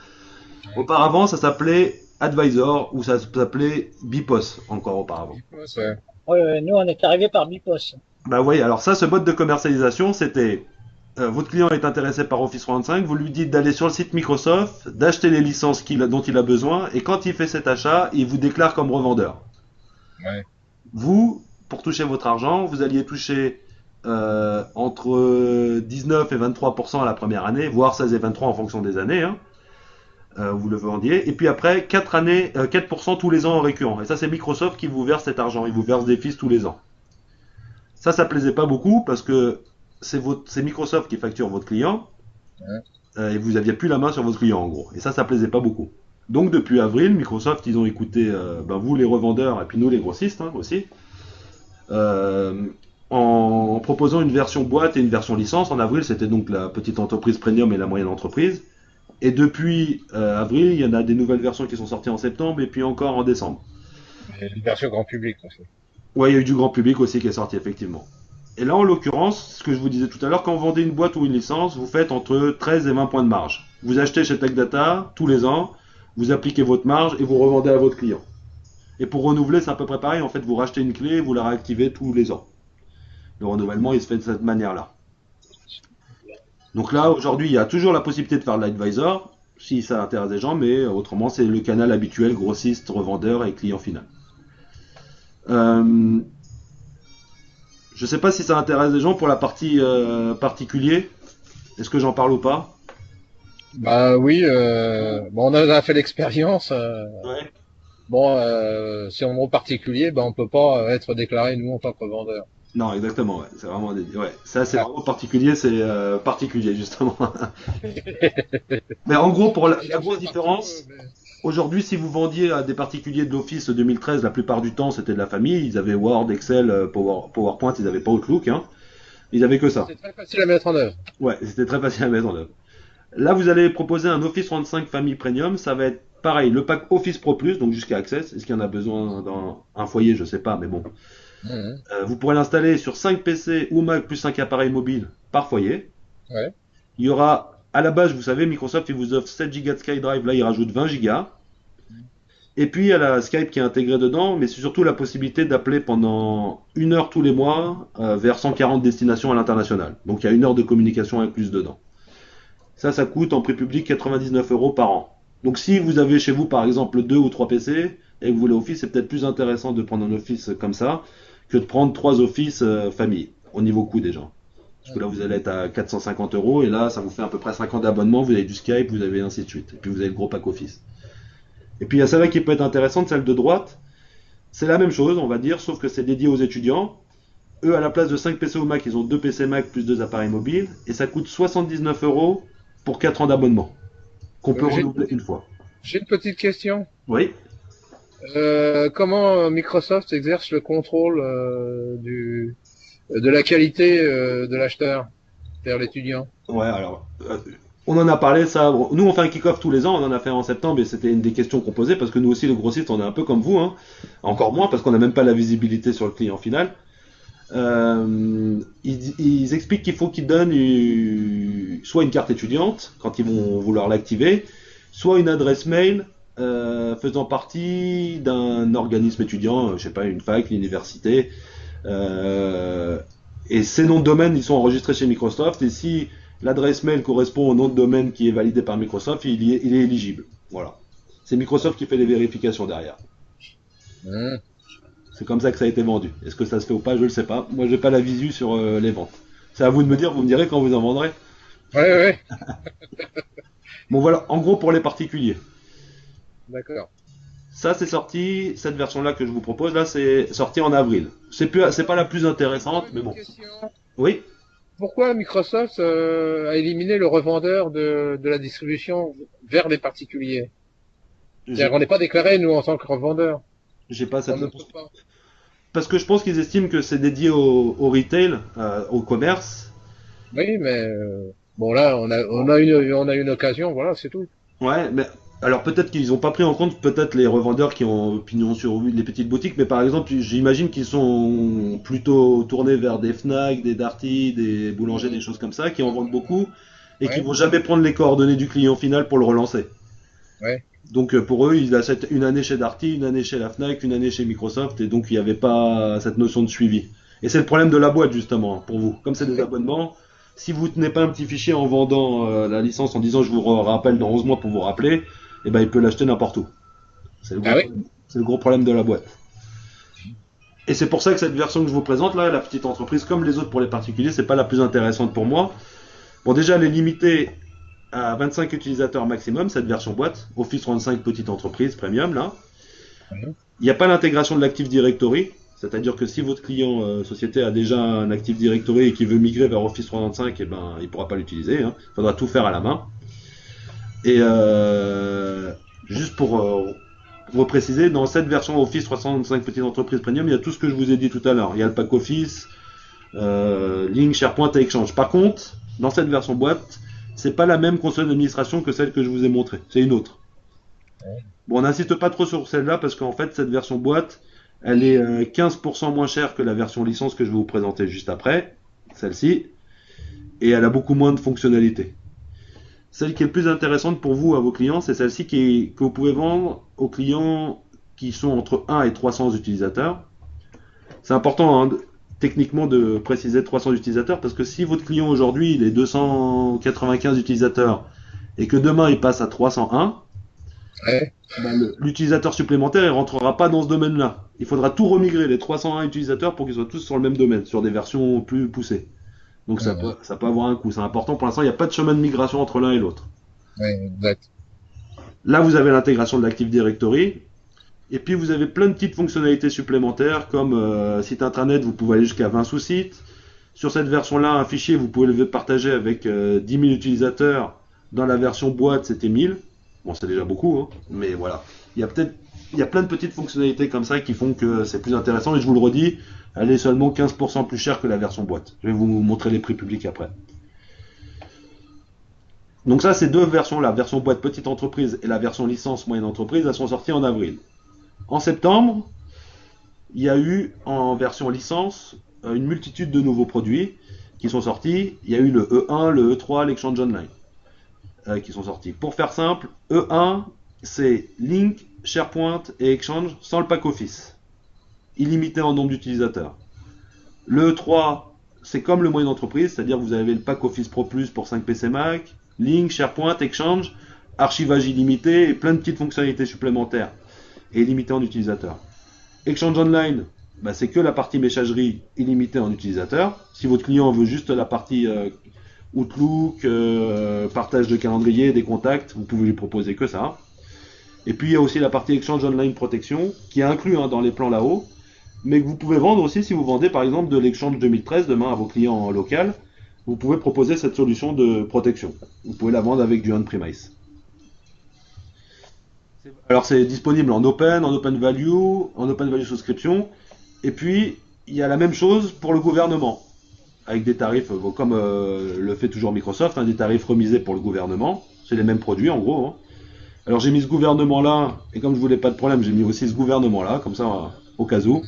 Auparavant, ça s'appelait Advisor ou ça s'appelait Bipos encore auparavant. Ouais, c'est- Oui, oui, nous, on est arrivé par Bipos. Bah oui, alors ça, ce mode de commercialisation, c'était votre client est intéressé par Office 365, vous lui dites d'aller sur le site Microsoft, d'acheter les licences dont il a besoin, et quand il fait cet achat, il vous déclare comme revendeur. ouais. Vous, pour toucher votre argent, vous alliez toucher entre 19 et 23% à la première année, voire 16 et 23 en fonction des années, hein, vous le vendiez, et puis après 4% tous les ans en récurrent. Et ça, c'est Microsoft qui vous verse cet argent, il vous verse des fees tous les ans. Ça plaisait pas beaucoup parce que c'est Microsoft qui facture votre client Ouais. et vous aviez plus la main sur votre client en gros. Et ça plaisait pas beaucoup. Donc depuis avril, Microsoft, ils ont écouté vous les revendeurs et puis nous les grossistes hein, aussi, euh, en proposant une version boîte et une version licence. En avril, c'était donc la petite entreprise premium et la moyenne entreprise. Et depuis avril, il y en a des nouvelles versions qui sont sorties en septembre et puis encore en décembre. Et une version grand public aussi. Ouais, il y a eu du grand public aussi qui est sorti, effectivement. Et là, en l'occurrence, ce que je vous disais tout à l'heure, quand vous vendez une boîte ou une licence, vous faites entre 13 et 20 points de marge. Vous achetez chez Tech Data tous les ans, vous appliquez votre marge et vous revendez à votre client. Et pour renouveler, c'est à peu près pareil. En fait, vous rachetez une clé et vous la réactivez tous les ans. Le renouvellement, il se fait de cette manière-là. Donc là, aujourd'hui, il y a toujours la possibilité de faire de l'advisor, si ça intéresse des gens, mais autrement, c'est le canal habituel, grossiste, revendeur et client final. Euh, Je sais pas si ça intéresse des gens pour la partie particulier. Est-ce que j'en parle ou pas? Bah oui, bon, on a fait l'expérience. Ouais. Bon, si on est particulier, ben on peut pas être déclaré nous en tant que vendeur. Non, exactement, ouais. C'est vraiment ouais. Ça, c'est Ah. vraiment particulier, c'est particulier, justement. Mais en gros, pour la Chercher grosse partout, différence, mais- aujourd'hui, si vous vendiez à des particuliers de l'Office 2013, la plupart du temps, c'était de la famille. Ils avaient Word, Excel, PowerPoint, ils n'avaient pas Outlook, hein. Ils avaient que ça. C'est très facile à mettre en œuvre. Ouais, c'était très facile à mettre en œuvre. Là, vous allez proposer un Office 35 Famille Premium. Ça va être pareil, le pack Office Pro Plus, donc jusqu'à Access. Est-ce qu'il y en a besoin dans un foyer? Je sais pas, mais bon. Mhm. Vous pourrez l'installer sur 5 PC ou Mac plus 5 appareils mobiles par foyer. Ouais. Il y aura, à la base, vous savez, Microsoft, il vous offre 7 Go de SkyDrive. Là, il rajoute 20 Go. Et puis, il y a la Skype qui est intégrée dedans, mais c'est surtout la possibilité d'appeler pendant 1 heure tous les mois vers 140 destinations à l'international. Donc, il y a 1 heure de communication incluse dedans. Ça coûte en prix public 99 euros par an. Donc, si vous avez chez vous, par exemple, 2 ou 3 PC et que vous voulez Office, c'est peut-être plus intéressant de prendre un Office comme ça que de prendre 3 Office famille, au niveau coût déjà. Parce que là, vous allez être à 450 euros et là, ça vous fait à peu près 50 abonnements. Vous avez du Skype, vous avez ainsi de suite. Et puis, vous avez le gros pack Office. Et puis il y a celle-là qui peut être intéressante, celle de droite. C'est la même chose, on va dire, sauf que c'est dédié aux étudiants. Eux, à la place de 5 PC au Mac, ils ont 2 PC Mac plus 2 appareils mobiles. Et ça coûte 79 euros pour 4 ans d'abonnement, qu'on peut J'ai renouveler une fois. j'ai une petite question. Oui. Comment Microsoft exerce le contrôle de la qualité de l'acheteur, c'est-à-dire l'étudiant? Ouais, alors, on en a parlé, ça. Nous, on fait un kick-off tous les ans, on en a fait en septembre, et c'était une des questions qu'on posait, parce que nous aussi, les grossistes, on est un peu comme vous, hein. Encore moins, parce qu'on n'a même pas la visibilité sur le client final. Ils expliquent qu'il faut qu'ils donnent soit une carte étudiante quand ils vont vouloir l'activer, soit une adresse mail faisant partie d'un organisme étudiant, je sais pas, une fac, l'université. Euh, et ces noms de domaine, ils sont enregistrés chez Microsoft. Et si l'adresse mail correspond au nom de domaine qui est validé par Microsoft, il est éligible. Voilà. C'est Microsoft qui fait les vérifications derrière. Hum. C'est comme ça que ça a été vendu. Est-ce que ça se fait ou pas? Je le sais pas. Moi, j'ai pas la visu sur les ventes. C'est à vous de me dire. Vous me direz quand vous en vendrez. Ouais, ouais, ouais. Bon, voilà. En gros, pour les particuliers. D'accord. Ça, c'est sorti. Cette version-là que je vous propose, là, c'est sorti en avril. C'est pas la plus intéressante, mais Une bon. question. Oui. Pourquoi Microsoft a éliminé le revendeur de la distribution vers les particuliers? C'est-à-dire J'ai qu'on n'est pas déclaré, nous, en tant que revendeur. j'ai pas On cette ne peut réponse. pas. Parce que je pense qu'ils estiment que c'est dédié au retail, au commerce. Oui, mais bon, là, on a une occasion, voilà, c'est tout. Ouais, mais alors peut-être qu'ils n'ont pas pris en compte peut-être les revendeurs qui ont opinion sur les petites boutiques, mais par exemple, j'imagine qu'ils sont plutôt tournés vers des Fnac, des Darty, des boulangers, des choses comme ça, qui en vendent beaucoup et qui Ouais, vont jamais prendre les coordonnées du client final pour le relancer. ouais. Donc pour eux, ils achètent une année chez Darty, une année chez la Fnac, une année chez Microsoft, et donc il n'y avait pas cette notion de suivi. Et c'est le problème de la boîte justement, pour vous. Comme c'est des Ouais. abonnements, si vous tenez pas un petit fichier en vendant la licence en disant je vous rappelle dans 11 mois pour vous rappeler, eh ben il peut l'acheter n'importe où. C'est le gros Ah oui? problème. C'est le gros problème de la boîte. Et c'est pour ça que cette version que je vous présente là, la petite entreprise, comme les autres pour les particuliers, c'est pas la plus intéressante pour moi. Bon déjà elle est limitée à 25 utilisateurs maximum, cette version boîte. Office 35 petite entreprise premium là. Mhm. Il n'y a pas l'intégration de l'Active Directory, c'est-à-dire que si votre client société a déjà un Active Directory et qu'il veut migrer vers Office 365, eh ben, il ne pourra pas l'utiliser. Hein. Il faudra tout faire à la main. Et juste pour repréciser, dans cette version Office 365 Petite Entreprise Premium, il y a tout ce que je vous ai dit tout à l'heure. Il y a le pack Office, Link, SharePoint et Exchange. Par contre, dans cette version boîte, c'est pas la même console d'administration que celle que je vous ai montrée. C'est une autre. Bon, on n'insiste pas trop sur celle-là parce qu'en fait, cette version boîte, elle est 15% moins chère que la version licence que je vais vous présenter juste après, celle-ci, et elle a beaucoup moins de fonctionnalités. Celle qui est le plus intéressante pour vous, à vos clients, c'est celle-ci que vous pouvez vendre aux clients qui sont entre 1 et 300 utilisateurs. C'est important techniquement de préciser 300 utilisateurs parce que si votre client aujourd'hui il est 295 utilisateurs et que demain il passe à 301, Ouais. ben, l'utilisateur supplémentaire il rentrera pas dans ce domaine-là. Il faudra tout remigrer les 301 utilisateurs pour qu'ils soient tous sur le même domaine, sur des versions plus poussées. Donc Mhm. ça peut avoir un coût, c'est important. Pour l'instant, il n'y a pas de chemin de migration entre l'un et l'autre. Ouais, exact. Là, vous avez l'intégration de l'Active Directory. Et puis vous avez plein de petites fonctionnalités supplémentaires comme site intranet, vous pouvez aller jusqu'à 20 sous-sites. Sur cette version-là, un fichier, vous pouvez le partager avec 10 000 utilisateurs. Dans la version boîte, c'était 1000. Bon, c'est déjà beaucoup, hein, mais voilà. Il y a plein de petites fonctionnalités comme ça qui font que c'est plus intéressant. Et je vous le redis, elle est seulement 15% plus chère que la version boîte. Je vais vous montrer les prix publics après. Donc ça, ces deux versions, la version boîte petite entreprise et la version licence moyenne entreprise, elles sont sorties en avril. En septembre, il y a eu en version licence une multitude de nouveaux produits qui sont sortis. Il y a eu le E1, le E3, l'Exchange Online qui sont sortis. Pour faire simple, E1, c'est Link, SharePoint et Exchange sans le pack Office, illimité en nombre d'utilisateurs. Le E3, c'est comme le moyen d'entreprise, c'est-à-dire que vous avez le pack Office Pro Plus pour 5 PC Mac, Link, SharePoint, Exchange, archivage illimité et plein de petites fonctionnalités supplémentaires et illimité en utilisateurs. Exchange Online, bah, c'est que la partie messagerie illimitée en utilisateurs. Si votre client veut juste la partie Outlook, partage de calendrier, des contacts, vous pouvez lui proposer que ça. Et puis il y a aussi la partie Exchange Online Protection qui est inclus dans les plans là-haut, mais que vous pouvez vendre aussi si vous vendez par exemple de l'Exchange 2013 demain à vos clients en local. Vous pouvez proposer cette solution de protection. Vous pouvez la vendre avec du on-premise. Alors c'est disponible en open value souscription. Et puis il y a la même chose pour le gouvernement, avec des tarifs, comme le fait toujours Microsoft, des tarifs remisés pour le gouvernement. C'est les mêmes produits en gros. Hein. Alors j'ai mis ce gouvernement là, et comme je voulais pas de problème, j'ai mis aussi ce gouvernement là, comme ça au cas où.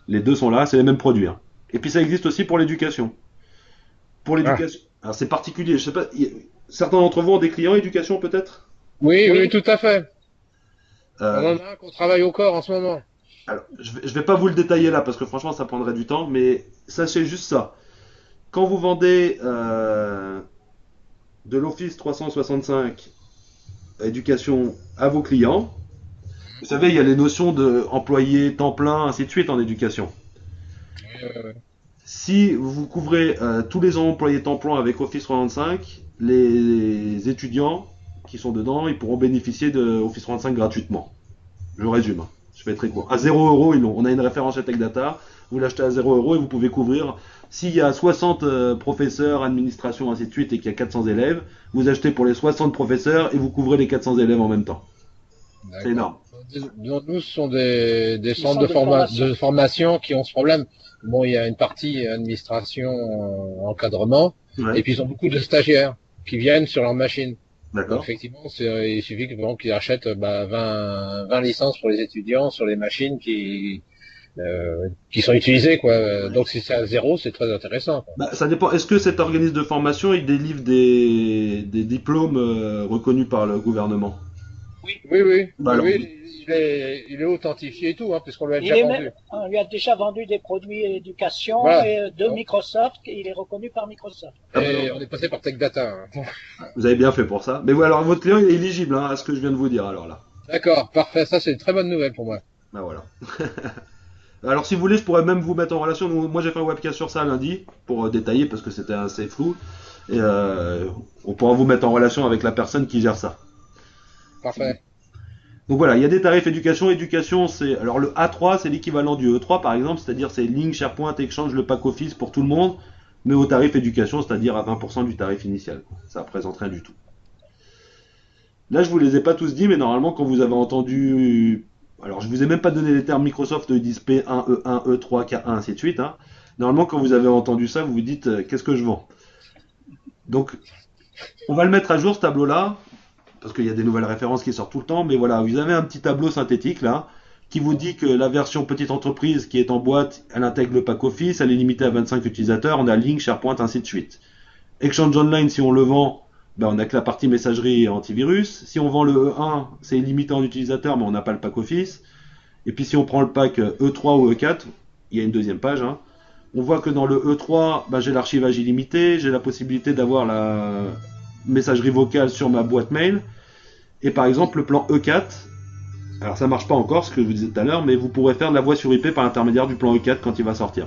Les deux sont là, c'est les mêmes produits. Hein. Et puis ça existe aussi pour l'éducation. Pour l'éducation, alors c'est particulier, je sais pas, certains d'entre vous ont des clients éducation peut-être? Oui, tout à fait. On Euh, en a un qu'on travaille au corps en ce moment. alors, je vais pas vous le détailler là parce que franchement ça prendrait du temps, mais sachez juste ça. Quand vous vendez de l'Office 365 éducation à vos clients, vous savez, il y a les notions de employé, temps plein, ainsi de suite en éducation. Euh, Si vous couvrez tous les employés temps plein avec Office 365, les étudiants qui sont dedans, ils pourront bénéficier de Office 365 gratuitement. Je résume, hein. Je fais très court. À 0 €, on a une référence chez TechData, vous l'achetez à 0 € et vous pouvez couvrir. S'il y a 60 professeurs, administration, ainsi de suite, et qu'il y a 400 élèves, vous achetez pour les 60 professeurs et vous couvrez les 400 élèves en même temps. C'est énorme. Nous, ce sont des centres formation. de formation qui ont ce problème. Bon, il y a une partie administration, encadrement, Ouais, et puis ils ont beaucoup de stagiaires qui viennent sur leur machine. Donc d'accord. effectivement, il suffit que, bon, qu'ils achètent 20 licences pour les étudiants sur les machines qui sont utilisées, quoi. Donc si c'est à 0, c'est très intéressant, quoi. Bah, ça dépend. Est-ce que cet organisme de formation, il délivre des diplômes reconnus par le gouvernement? Oui, Alors, il est authentifié et tout, hein, puisqu'on lui a Il déjà est vendu. même, on lui a déjà vendu des produits éducation Voilà. de Microsoft. Il est reconnu par Microsoft. Et on est passé par TechData. Hein. vous avez bien fait pour ça. Mais oui, alors votre client il est éligible à ce que je viens de vous dire alors là. D'accord, parfait. Ça, c'est une très bonne nouvelle pour moi. Bah voilà. Alors si vous voulez, je pourrais même vous mettre en relation. Moi j'ai fait un webcast sur ça lundi pour détailler parce que c'était assez flou. Et on pourra vous mettre en relation avec la personne qui gère ça. Parfait. Donc voilà, il y a des tarifs éducation. Éducation, c'est alors le A3, c'est l'équivalent du E3 par exemple, c'est-à-dire c'est Link, SharePoint, Exchange, le pack Office pour tout le monde, mais au tarif éducation, c'est-à-dire à 20% du tarif initial. Ça représente rien du tout. Là, je vous les ai pas tous dit, mais normalement, quand vous avez entendu, alors je vous ai même pas donné les termes Microsoft, ils disent P1, E1, E3, K1, ainsi de suite. Hein. Normalement, quand vous avez entendu ça, vous vous dites qu'est-ce que je vends. Donc, on va le mettre à jour ce tableau-là, parce qu'il y a des nouvelles références qui sortent tout le temps, mais voilà, vous avez un petit tableau synthétique là, qui vous dit que la version petite entreprise qui est en boîte, elle intègre le pack Office, elle est limitée à 25 utilisateurs, on a Link, SharePoint, ainsi de suite. Exchange Online, si on le vend, ben on n'a que la partie messagerie et antivirus. Si on vend le E1, c'est limité en utilisateurs, mais on n'a pas le pack Office. Et puis si on prend le pack E3 ou E4, il y a une deuxième page, hein, on voit que dans le E3, ben, j'ai l'archivage illimité, j'ai la possibilité d'avoir la messagerie vocale sur ma boîte mail. Et par exemple, le plan E4, alors ça marche pas encore, ce que je vous disais tout à l'heure, mais vous pourrez faire de la voix sur IP par l'intermédiaire du plan E4 quand il va sortir.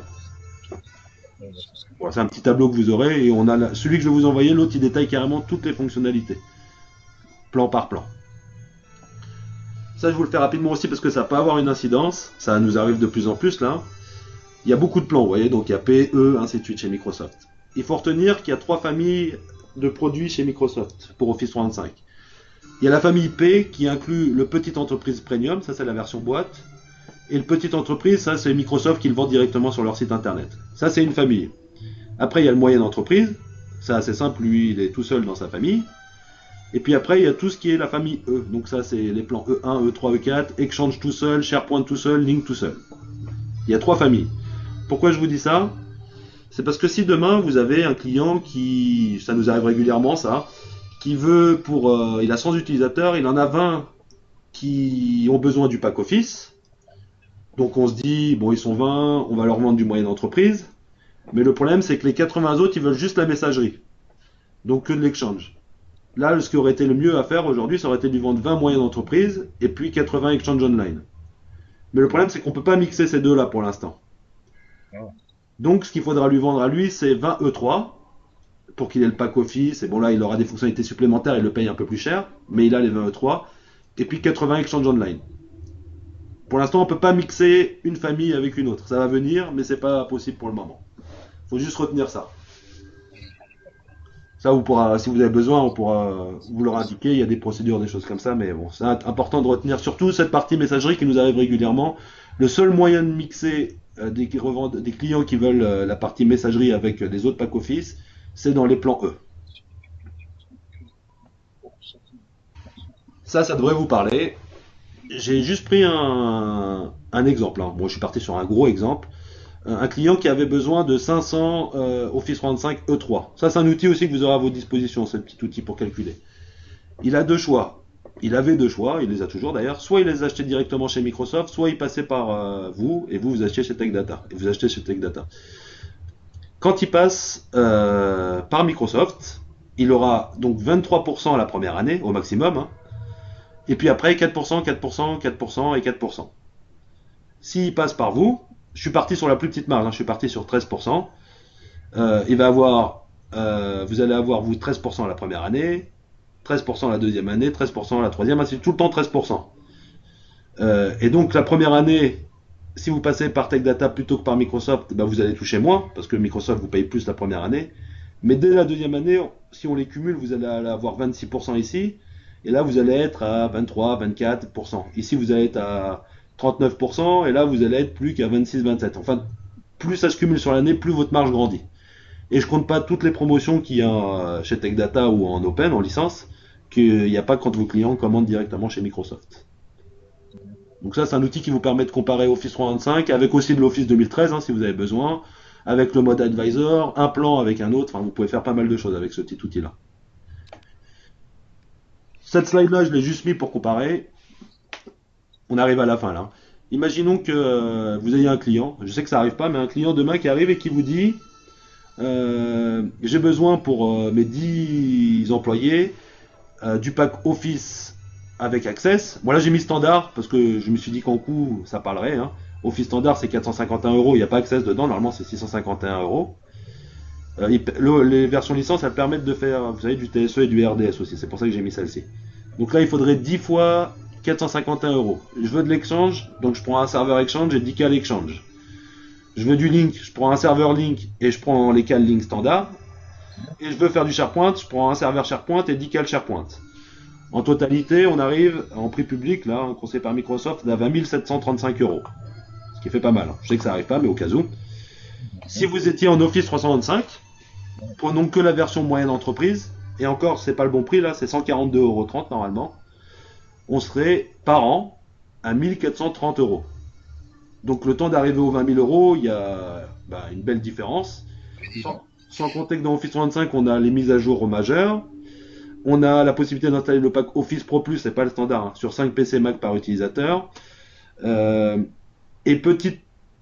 Voilà, c'est un petit tableau que vous aurez et on a celui que je vais vous envoyer, l'autre il détaille carrément toutes les fonctionnalités, plan par plan. Ça, je vous le fais rapidement aussi parce que ça peut avoir une incidence. Ça nous arrive de plus en plus là. Il y a beaucoup de plans, vous voyez, donc il y a P, E, ainsi de suite chez Microsoft. Il faut retenir qu'il y a 3 familles de produits chez Microsoft pour Office 365. Il y a la famille P qui inclut le Petite Entreprise Premium, ça c'est la version boîte. Et le Petite Entreprise, ça c'est Microsoft qui le vend directement sur leur site internet. Ça c'est une famille. Après il y a le Moyenne Entreprise, ça c'est simple, lui il est tout seul dans sa famille. Et puis après il y a tout ce qui est la famille E, donc ça c'est les plans E1, E3, E4, Exchange tout seul, SharePoint tout seul, Link tout seul. Il y a 3 familles. Pourquoi je vous dis ça? C'est parce que si demain vous avez un client qui, ça nous arrive régulièrement ça, qui veut il a 100 utilisateurs, il en a 20 qui ont besoin du pack Office. Donc on se dit, bon ils sont 20, on va leur vendre du moyenne entreprise. Mais le problème c'est que les 80 autres ils veulent juste la messagerie. Donc que de l'exchange. Là ce qui aurait été le mieux à faire aujourd'hui, ça aurait été de lui vendre 20 moyennes entreprises et puis 80 exchange online. Mais le problème c'est qu'on ne peut pas mixer ces deux là pour l'instant. Donc ce qu'il faudra lui vendre à lui c'est 20 E3 pour qu'il ait le pack Office. Et bon là il aura des fonctionnalités supplémentaires, il le paye un peu plus cher. Mais il a les 20 E3. Et puis 80 exchange online. Pour l'instant, on ne peut pas mixer une famille avec une autre. Ça va venir, mais c'est pas possible pour le moment. Il faut juste retenir ça. Ça, si vous avez besoin, on pourra vous le indiquer. Il y a des procédures, des choses comme ça, mais bon, c'est important de retenir surtout cette partie messagerie qui nous arrive régulièrement. Le seul moyen de mixer des clients qui veulent la partie messagerie avec les autres pack Office, c'est dans les plans E. Ça devrait vous parler. J'ai juste pris un exemple. Hein. Bon, je suis parti sur un gros exemple. Un client qui avait besoin de 500 Office 365 E3. Ça, c'est un outil aussi que vous aurez à votre disposition, ce petit outil pour calculer. Il a 2 choix. Il avait 2 choix, il les a toujours d'ailleurs. Soit il les achetait directement chez Microsoft, soit il passait par vous, et vous achetiez chez TechData. Et vous achetez chez TechData. Quand il passe par Microsoft, il aura donc 23% la première année, au maximum, hein. Et puis après 4%, 4%, 4% et 4%. S'il passe par vous, je suis parti sur la plus petite marge, hein, je suis parti sur 13%. Il va avoir, vous allez avoir vous 13% la première année, 13% la deuxième année, 13% la troisième, c'est tout le temps 13%. Et donc la première année, si vous passez par TechData plutôt que par Microsoft, bah, vous allez toucher moins, parce que Microsoft vous paye plus la première année. Mais dès la deuxième année, si on les cumule, vous allez avoir 26% ici. Et là, vous allez être à 23, 24%. Ici, vous allez être à 39%. Et là, vous allez être plus qu'à 26, 27. Enfin, plus ça se cumule sur l'année, plus votre marge grandit. Et je compte pas toutes les promotions qu'il y a chez TechData ou en Open, en licence, qu'il n'y a pas quand vos clients commandent directement chez Microsoft. Donc ça, c'est un outil qui vous permet de comparer Office 365 avec aussi de l'Office 2013, hein, si vous avez besoin, avec le mode Advisor, un plan avec un autre. Enfin, vous pouvez faire pas mal de choses avec ce petit outil-là. Cette slide-là, je l'ai juste mis pour comparer. On arrive à la fin là. Imaginons que vous ayez un client, je sais que ça n'arrive pas, mais un client demain qui arrive et qui vous dit j'ai besoin pour mes 10 employés du pack Office avec Access. Bon là j'ai mis standard parce que je me suis dit qu'en coût ça parlerait. Hein. Office standard c'est 451 €, il n'y a pas Access dedans, normalement c'est 651 €. Les versions licence, elles permettent de faire, vous savez, du TSE et du RDS aussi. C'est pour ça que j'ai mis celle-ci. Donc là, il faudrait 10 fois 451 €. Je veux de l'exchange, donc je prends un serveur exchange et 10 cales exchange. Je veux du link, je prends un serveur link et je prends les cales link standard. Et je veux faire du SharePoint, je prends un serveur SharePoint et 10 cales SharePoint. En totalité, on arrive en prix public, là, conseillé par Microsoft, à 20 735 €. Ce qui fait pas mal. Hein. Je sais que ça n'arrive pas, mais au cas où. Si vous étiez en Office 365, prenons que la version moyenne entreprise, et encore, c'est pas le bon prix là, c'est 142,30 € normalement. On serait par an à 1430 €. Donc le temps d'arriver aux 20 000 €, il y a une belle différence. Sans compter que dans Office 365, on a les mises à jour majeures. On a la possibilité d'installer le pack Office Pro Plus, c'est pas le standard, hein, sur 5 PC Mac par utilisateur. Et petite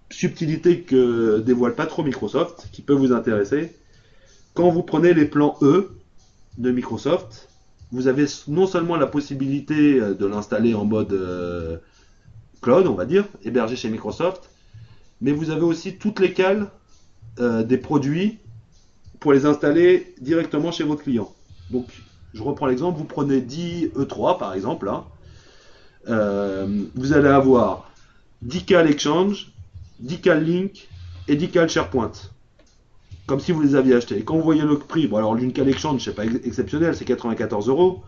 subtilité que dévoile pas trop Microsoft, qui peut vous intéresser. Quand vous prenez les plans E de Microsoft, vous avez non seulement la possibilité de l'installer en mode cloud, on va dire, hébergé chez Microsoft, mais vous avez aussi toutes les cales des produits pour les installer directement chez votre client. Donc, je reprends l'exemple, vous prenez 10 E3 par exemple, là, vous allez avoir Dical Exchange, Dical Link et Dical SharePoint. Comme si vous les aviez achetés. Et quand vous voyez le prix, bon alors l'Unical Exchange, c'est pas exceptionnel, c'est 94 euros.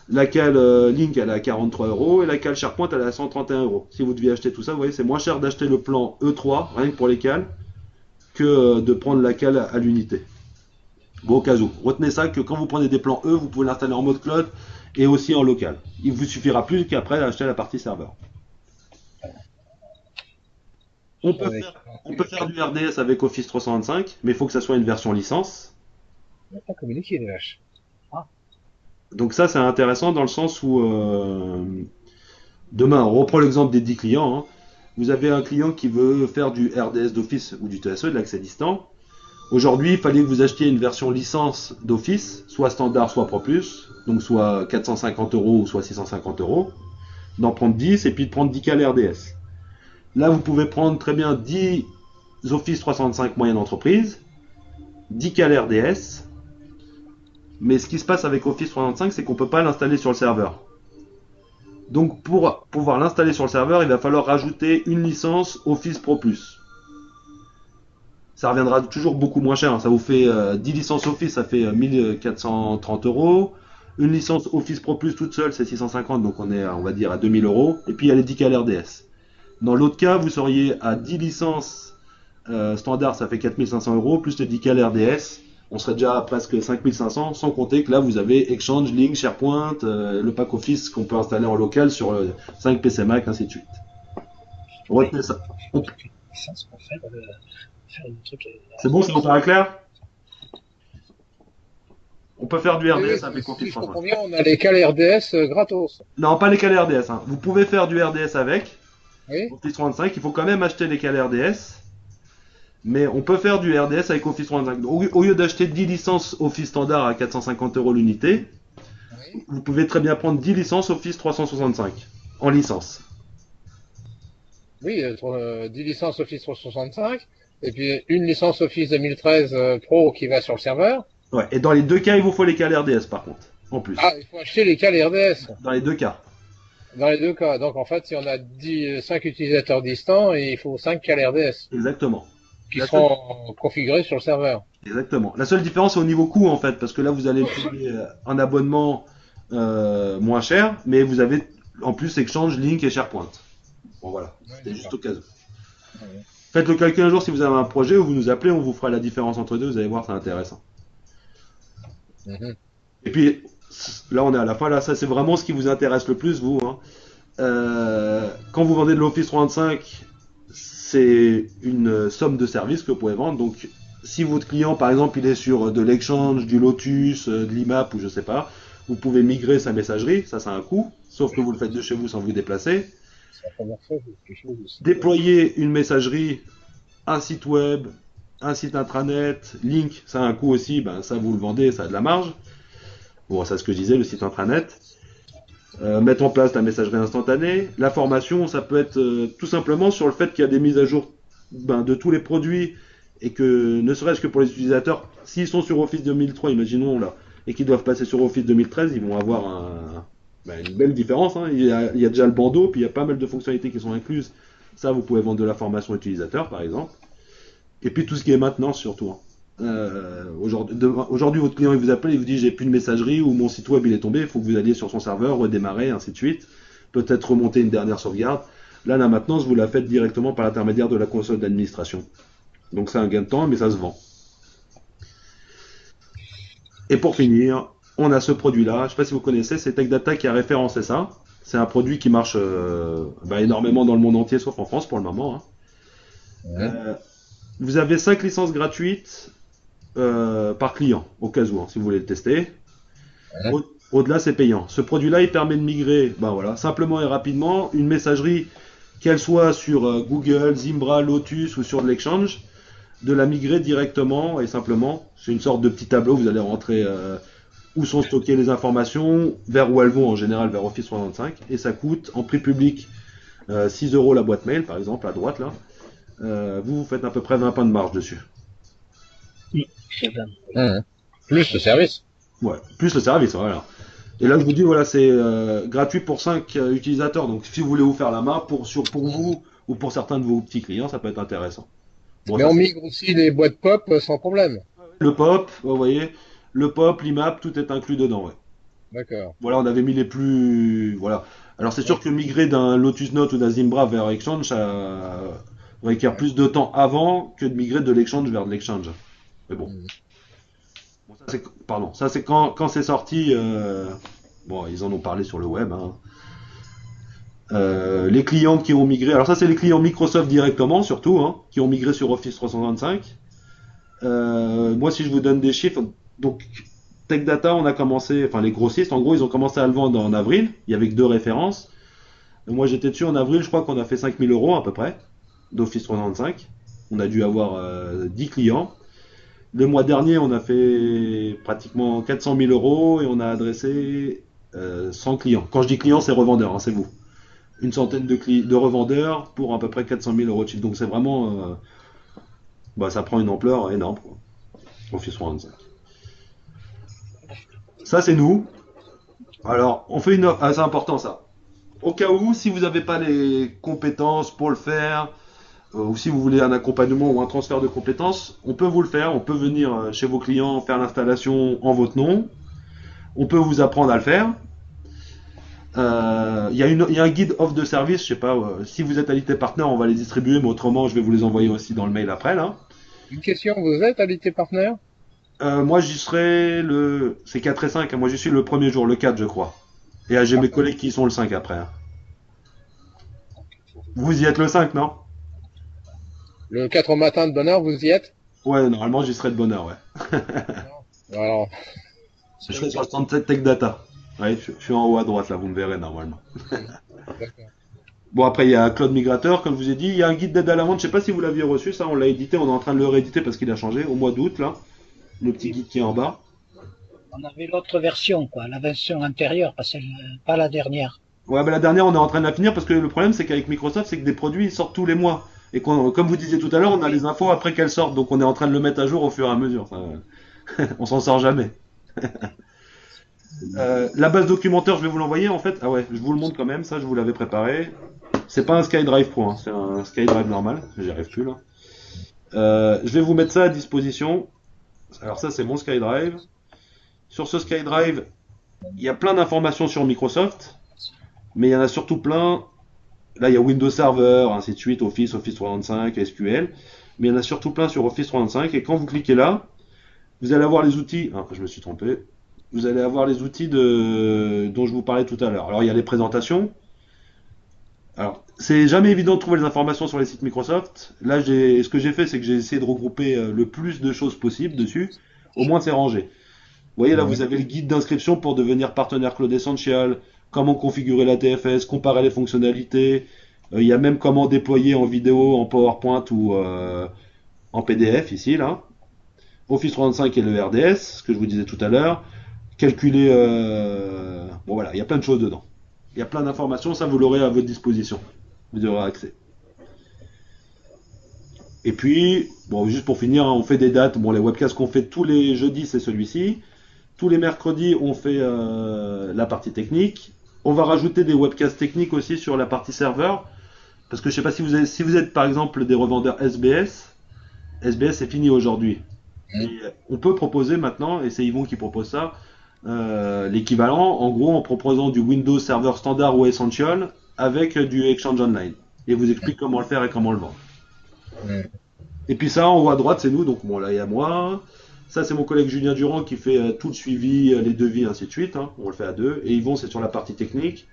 La Cal Link, elle est à 43 euros. Et la Cal SharePoint, elle est à 131 euros. Si vous deviez acheter tout ça, vous voyez, c'est moins cher d'acheter le plan E3, rien que pour les cales, que de prendre la cale à l'unité. Bon, au cas où. Retenez ça, que quand vous prenez des plans E, vous pouvez l'installer en mode cloud et aussi en local. Il vous suffira plus qu'après d'acheter la partie serveur. On peut faire du RDS avec Office 365, mais il faut que ça soit une version licence. On n'a pas communiqué, les vaches. Donc ça, c'est intéressant dans le sens où, demain, on reprend l'exemple des 10 clients. Hein. Vous avez un client qui veut faire du RDS d'Office ou du TSE, de l'accès distant. Aujourd'hui, il fallait que vous achetiez une version licence d'Office, soit standard, soit Pro Plus, donc soit 450 euros ou soit 650 euros, d'en prendre 10 et puis de prendre 10 cales RDS. Là, vous pouvez prendre très bien 10 Office 365 moyenne entreprise, 10 cales RDS, mais ce qui se passe avec Office 365, c'est qu'on ne peut pas l'installer sur le serveur. Donc pour pouvoir l'installer sur le serveur, il va falloir rajouter une licence Office Pro Plus. Ça reviendra toujours beaucoup moins cher, hein. Ça vous fait 10 licences Office, ça fait 1430 euros. Une licence Office Pro Plus toute seule, c'est 650, donc on est, on va dire, à 2000 euros. Et puis il y a les 10 cales RDS. Dans l'autre cas, vous seriez à 10 licences standard, ça fait 4500 euros, plus les 10 cales RDS, on serait déjà à presque 5500, sans compter que là vous avez Exchange, Link, SharePoint, le pack Office qu'on peut installer en local sur 5 PC Mac, ainsi de suite. Retenez ça. C'est bon, ça vous paraît clair? On peut faire du RDS avec Office 365. Combien on a les cales RDS gratos? Non, pas les cales RDS. Hein. Vous pouvez faire du RDS avec Oui. Office 365. Il faut quand même acheter les cales RDS. Mais on peut faire du RDS avec Office 365. Au lieu d'acheter 10 licences Office standard à 450 euros l'unité, Oui. vous pouvez très bien prendre 10 licences Office 365 en licence. Oui, 10 licences Office 365, et puis une licence Office 2013 Pro qui va sur le serveur. Ouais, et dans les deux cas, il vous faut les cales RDS par contre, en plus. Ah, il faut acheter les cales RDS. Dans les deux cas. Dans les deux cas. Donc en fait, si on a 5 utilisateurs distants, il faut 5 cales RDS Exactement. qui seront configurés sur le serveur. Exactement. La seule différence c'est au niveau coût en fait, parce que là vous allez payer un abonnement moins cher, mais vous avez en plus Exchange, Link et SharePoint. Bon voilà, c'était juste au cas où. Ouais. Faites le calcul un jour si vous avez un projet, ou vous nous appelez, on vous fera la différence entre deux, vous allez voir, c'est intéressant. Mhm. Et puis là on est à la fin, là ça c'est vraiment ce qui vous intéresse le plus vous. Hein. Quand vous vendez de l'Office 365, c'est une somme de services que vous pouvez vendre. Donc si votre client par exemple il est sur de l'Exchange, du Lotus, de l'IMAP ou je sais pas, vous pouvez migrer sa messagerie, ça a un coût, sauf que vous le faites de chez vous sans vous déplacer. C'est la première fois que quelque chose aussi. Déployer une messagerie, un site web, un site intranet, Link, ça a un coût aussi, ben ça vous le vendez, ça a de la marge. Bon, ça c'est ce que je disais, le site intranet. Mettre en place la messagerie instantanée. La formation, ça peut être tout simplement sur le fait qu'il y a des mises à jour de tous les produits et que, ne serait-ce que pour les utilisateurs, s'ils sont sur Office 2003, imaginons là, et qu'ils doivent passer sur Office 2013, ils vont avoir une belle différence. Hein. Il y a déjà le bandeau, puis il y a pas mal de fonctionnalités qui sont incluses. Ça, vous pouvez vendre de la formation utilisateur, par exemple. Et puis tout ce qui est maintenance, surtout. Hein. Aujourd'hui, votre client il vous appelle, il vous dit j'ai plus de messagerie ou mon site web il est tombé, il faut que vous alliez sur son serveur, redémarrer, ainsi de suite. Peut-être remonter une dernière sauvegarde. Là, la maintenance, vous la faites directement par l'intermédiaire de la console d'administration. Donc c'est un gain de temps, mais ça se vend. Et pour finir, on a ce produit-là. Je ne sais pas si vous connaissez, c'est TechData qui a référencé ça. C'est un produit qui marche énormément dans le monde entier, sauf en France pour le moment. Hein. Ouais. Vous avez 5 licences gratuites par client, au cas où, hein, si vous voulez le tester. Ouais. Au-delà, c'est payant. Ce produit-là, il permet de migrer, simplement et rapidement, une messagerie, qu'elle soit sur Google, Zimbra, Lotus ou sur de l'Exchange, de la migrer directement et simplement. C'est une sorte de petit tableau, vous allez rentrer où sont stockées les informations, vers où elles vont en général, vers Office 365, et ça coûte en prix public 6 € la boîte mail, par exemple, à droite là. Vous faites à peu près 20 points de marge dessus. C'est bien. Mhm. Plus le service. Ouais, plus le service, voilà. Et là, je vous dis, voilà, c'est gratuit pour 5 utilisateurs. Donc, si vous voulez vous faire la main pour vous ou pour certains de vos petits clients, ça peut être intéressant. Bon, Mais ça on c'est migre aussi les boîtes pop sans problème. le pop, vous voyez, le pop, l'IMAP, tout est inclus dedans, ouais. D'accord. Voilà, on avait mis les plus. Voilà. Alors, c'est sûr Ouais. que migrer d'un Lotus Note ou d'un Zimbra vers Exchange, ça requiert Ouais. plus de temps avant que de migrer de l'Exchange vers de l'Exchange. Mais bon. Mhm. Bon, ça, c'est, pardon, ça c'est quand c'est sorti. Bon, ils en ont parlé sur le web, hein. Les clients qui ont migré, alors ça c'est les clients Microsoft directement surtout, hein, qui ont migré sur Office 365. Moi si je vous donne des chiffres, donc Tech Data on a commencé, enfin les grossistes en gros ils ont commencé à le vendre en avril, il y avait que deux références. Moi j'étais dessus en avril, je crois qu'on a fait 5 000 € à peu près d'Office 365. On a dû avoir 10 clients. Le mois dernier on a fait pratiquement 400 000 € et on a adressé 100 clients. Quand je dis clients c'est revendeurs, hein, c'est vous une centaine de revendeurs pour à peu près 400 000 € de chiffre. Donc c'est vraiment, bah, ça prend une ampleur énorme, quoi. Office 365. Ça c'est nous. Alors on fait une offre, ah, c'est important ça. Au cas où, si vous n'avez pas les compétences pour le faire, ou si vous voulez un accompagnement ou un transfert de compétences, on peut vous le faire. On peut venir chez vos clients faire l'installation en votre nom. On peut vous apprendre à le faire. Il y a un guide offre de service, je sais pas, si vous êtes alité partner, on va les distribuer, mais autrement, je vais vous les envoyer aussi dans le mail après, là. Une question, vous êtes Alité Partner? Moi, j'y serai c'est 4 et 5, hein. Moi, j'y suis le premier jour, le 4, je crois. Et j'ai mes Parfait. collègues qui sont le 5 après, hein. Vous y êtes le 5, non? Le 4 au matin de bonne heure, vous y êtes? Ouais, normalement, j'y serai de bonne heure, ouais. Non. Alors, Je serai sur le stand de Tech Data. Ouais, je suis en haut à droite, là, vous me verrez normalement. d'accord. Bon, après, il y a Cloud Migrateur, comme je vous ai dit. Il y a un guide d'aide à la vente, je sais pas si vous l'aviez reçu, ça, on l'a édité, on est en train de le rééditer parce qu'il a changé, au mois d'août, là. Le petit Oui. guide qui est en bas. On avait l'autre version, quoi, la version antérieure, pas la dernière. Ouais, bah la dernière, on est en train de la finir parce que le problème, c'est qu'avec Microsoft, c'est que des produits ils sortent tous les mois. Et comme vous disiez tout à l'heure, Ah on a oui, les infos après qu'elles sortent, donc on est en train de le mettre à jour au fur et à mesure. Enfin, on s'en sort jamais. La base documentaire, je vais vous l'envoyer en fait. Ah ouais, je vous le montre quand même, ça, je vous l'avais préparé. C'est pas un SkyDrive Pro, hein, c'est un SkyDrive normal. J'y arrive plus là. Je vais vous mettre ça à disposition. Alors ça, c'est mon SkyDrive. Sur ce SkyDrive, il y a plein d'informations sur Microsoft, mais il y en a surtout plein. Là, il y a Windows Server, ainsi de suite, Office 365, SQL. Mais il y en a surtout plein sur Office 365. Et quand vous cliquez là, vous allez avoir les outils. Ah, je me suis trompé. Vous allez avoir les outils dont je vous parlais tout à l'heure. Alors, il y a les présentations. Alors, c'est jamais évident de trouver les informations sur les sites Microsoft. Là, ce que j'ai fait, c'est que j'ai essayé de regrouper le plus de choses possible dessus. Au moins, c'est rangé. Vous voyez, là, Ouais. vous avez le guide d'inscription pour devenir partenaire Cloud Essential, comment configurer la TFS, comparer les fonctionnalités. Il y a même comment déployer en vidéo, en PowerPoint ou en PDF ici, là. Office 365 et le RDS, ce que je vous disais tout à l'heure. Calculer. Bon, voilà, il y a plein de choses dedans. Il y a plein d'informations, ça vous l'aurez à votre disposition. Vous aurez accès. Et puis, bon, juste pour finir, hein, on fait des dates. Bon, les webcasts qu'on fait tous les jeudis, c'est celui-ci. Tous les mercredis, on fait la partie technique. On va rajouter des webcasts techniques aussi sur la partie serveur. Parce que je sais pas si vous êtes par exemple des revendeurs SBS. SBS c'est fini aujourd'hui. Hein. Et on peut proposer maintenant, et c'est Yvon qui propose ça, l'équivalent en gros en proposant du Windows Server Standard ou Essential avec du Exchange Online. Et vous explique comment le faire et comment le vendre. Ouais. Et puis ça, en haut à droite, c'est nous. Donc bon, là, il y a moi. Ça, c'est mon collègue Julien Durand qui fait tout le suivi, les devis, ainsi de suite, hein. On le fait à deux. Et Yvon, c'est sur la partie technique.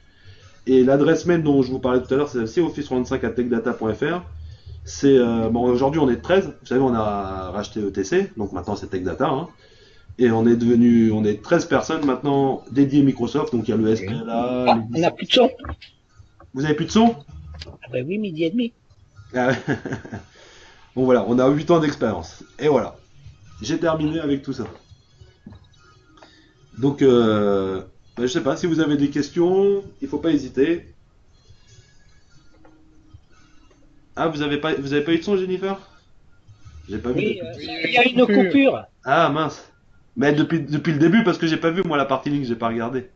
Et l'adresse mail dont je vous parlais tout à l'heure, c'est celle-ci, office35@techdata.fr. C'est bon, aujourd'hui, on est 13. Vous savez, on a racheté ETC, donc maintenant c'est TechData, hein. Et on est 13 personnes maintenant dédiées Microsoft. Donc il y a le Oui. SPLA, Ah, les on n'a licences. plus de son. Vous avez plus de son? Ah ben oui, midi et demi. Ah ouais. Bon voilà, on a 8 ans d'expérience. Et voilà, j'ai terminé avec tout ça. Donc, je sais pas, si vous avez des questions, il faut pas hésiter. Ah, vous avez pas eu de son, Jennifer? J'ai pas vu Oui, depuis. Oui, il y a une coupure. Ah, mince. Mais depuis le début, parce que j'ai pas vu, moi, la partie ligne, j'ai pas regardé.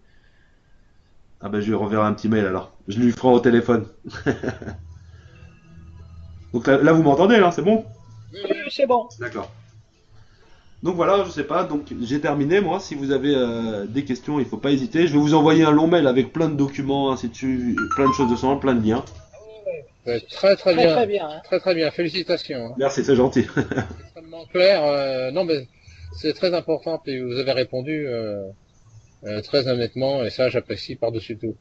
Ah ben je lui reverrai un petit mail alors. Je lui ferai au téléphone. Donc là, vous m'entendez là, c'est bon? Oui, c'est bon. D'accord. Donc voilà, je sais pas, donc j'ai terminé moi. Si vous avez des questions, il faut pas hésiter. Je vais vous envoyer un long mail avec plein de documents, ainsi de suite, plein de choses dedans, plein de liens. Ouais, très très Très bien. très bien. Hein. Très très bien. Félicitations, hein. Merci, c'est gentil. Extrêmement clair. Non, mais c'est très important. Et vous avez répondu très honnêtement. Et ça, j'apprécie par-dessus tout.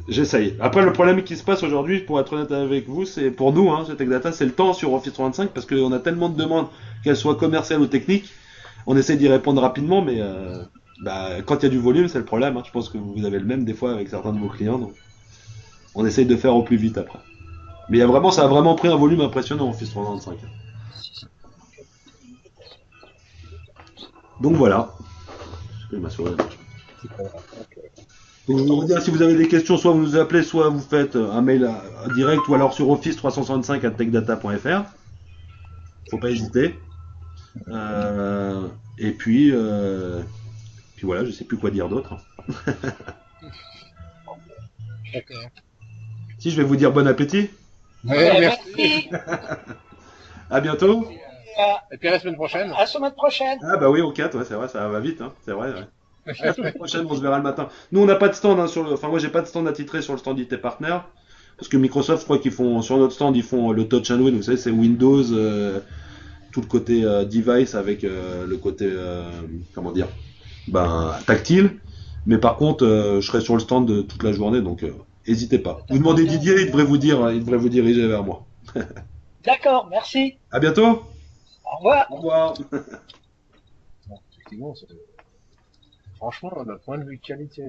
J'essaye. Après, le problème qui se passe aujourd'hui, pour être honnête avec vous, c'est pour nous, hein, chez TechData, c'est le temps sur Office 365 parce qu'on a tellement de demandes, qu'elles soient commerciales ou techniques. On essaie d'y répondre rapidement, mais quand il y a du volume, c'est le problème. Hein. Je pense que vous avez le même des fois avec certains de vos clients, donc on essaye de faire au plus vite après. Mais ça a vraiment pris un volume impressionnant Office 365. Donc voilà. Je vais m'assurer. Donc, je vous redis, si vous avez des questions, soit vous nous appelez, soit vous faites un mail direct ou alors sur office365@techdata.fr. Faut pas hésiter. Euh, et puis voilà, je sais plus quoi dire d'autre. D'accord. Si je vais vous dire bon appétit, Ouais, merci. Merci. à bientôt. Et puis à la semaine prochaine. À la semaine prochaine. Ah bah oui, au 4, ouais, c'est vrai, ça va vite, hein, c'est vrai. Ouais. La semaine prochaine, on se verra le matin. Nous, on n'a pas de stand, hein, enfin moi, j'ai pas de stand attitré sur le stand d'IT Partner, parce que Microsoft, je crois qu'ils font sur notre stand, ils font le Touch and Win. Vous savez, c'est Windows, tout le côté device avec le côté comment dire, tactile. Mais par contre, je serai sur le stand toute la journée, donc n'hésitez pas. Vous demandez Didier, il devrait vous diriger vers moi. D'accord, merci. À bientôt. Au revoir. Au revoir. Effectivement, franchement, d'un point de vue qualité.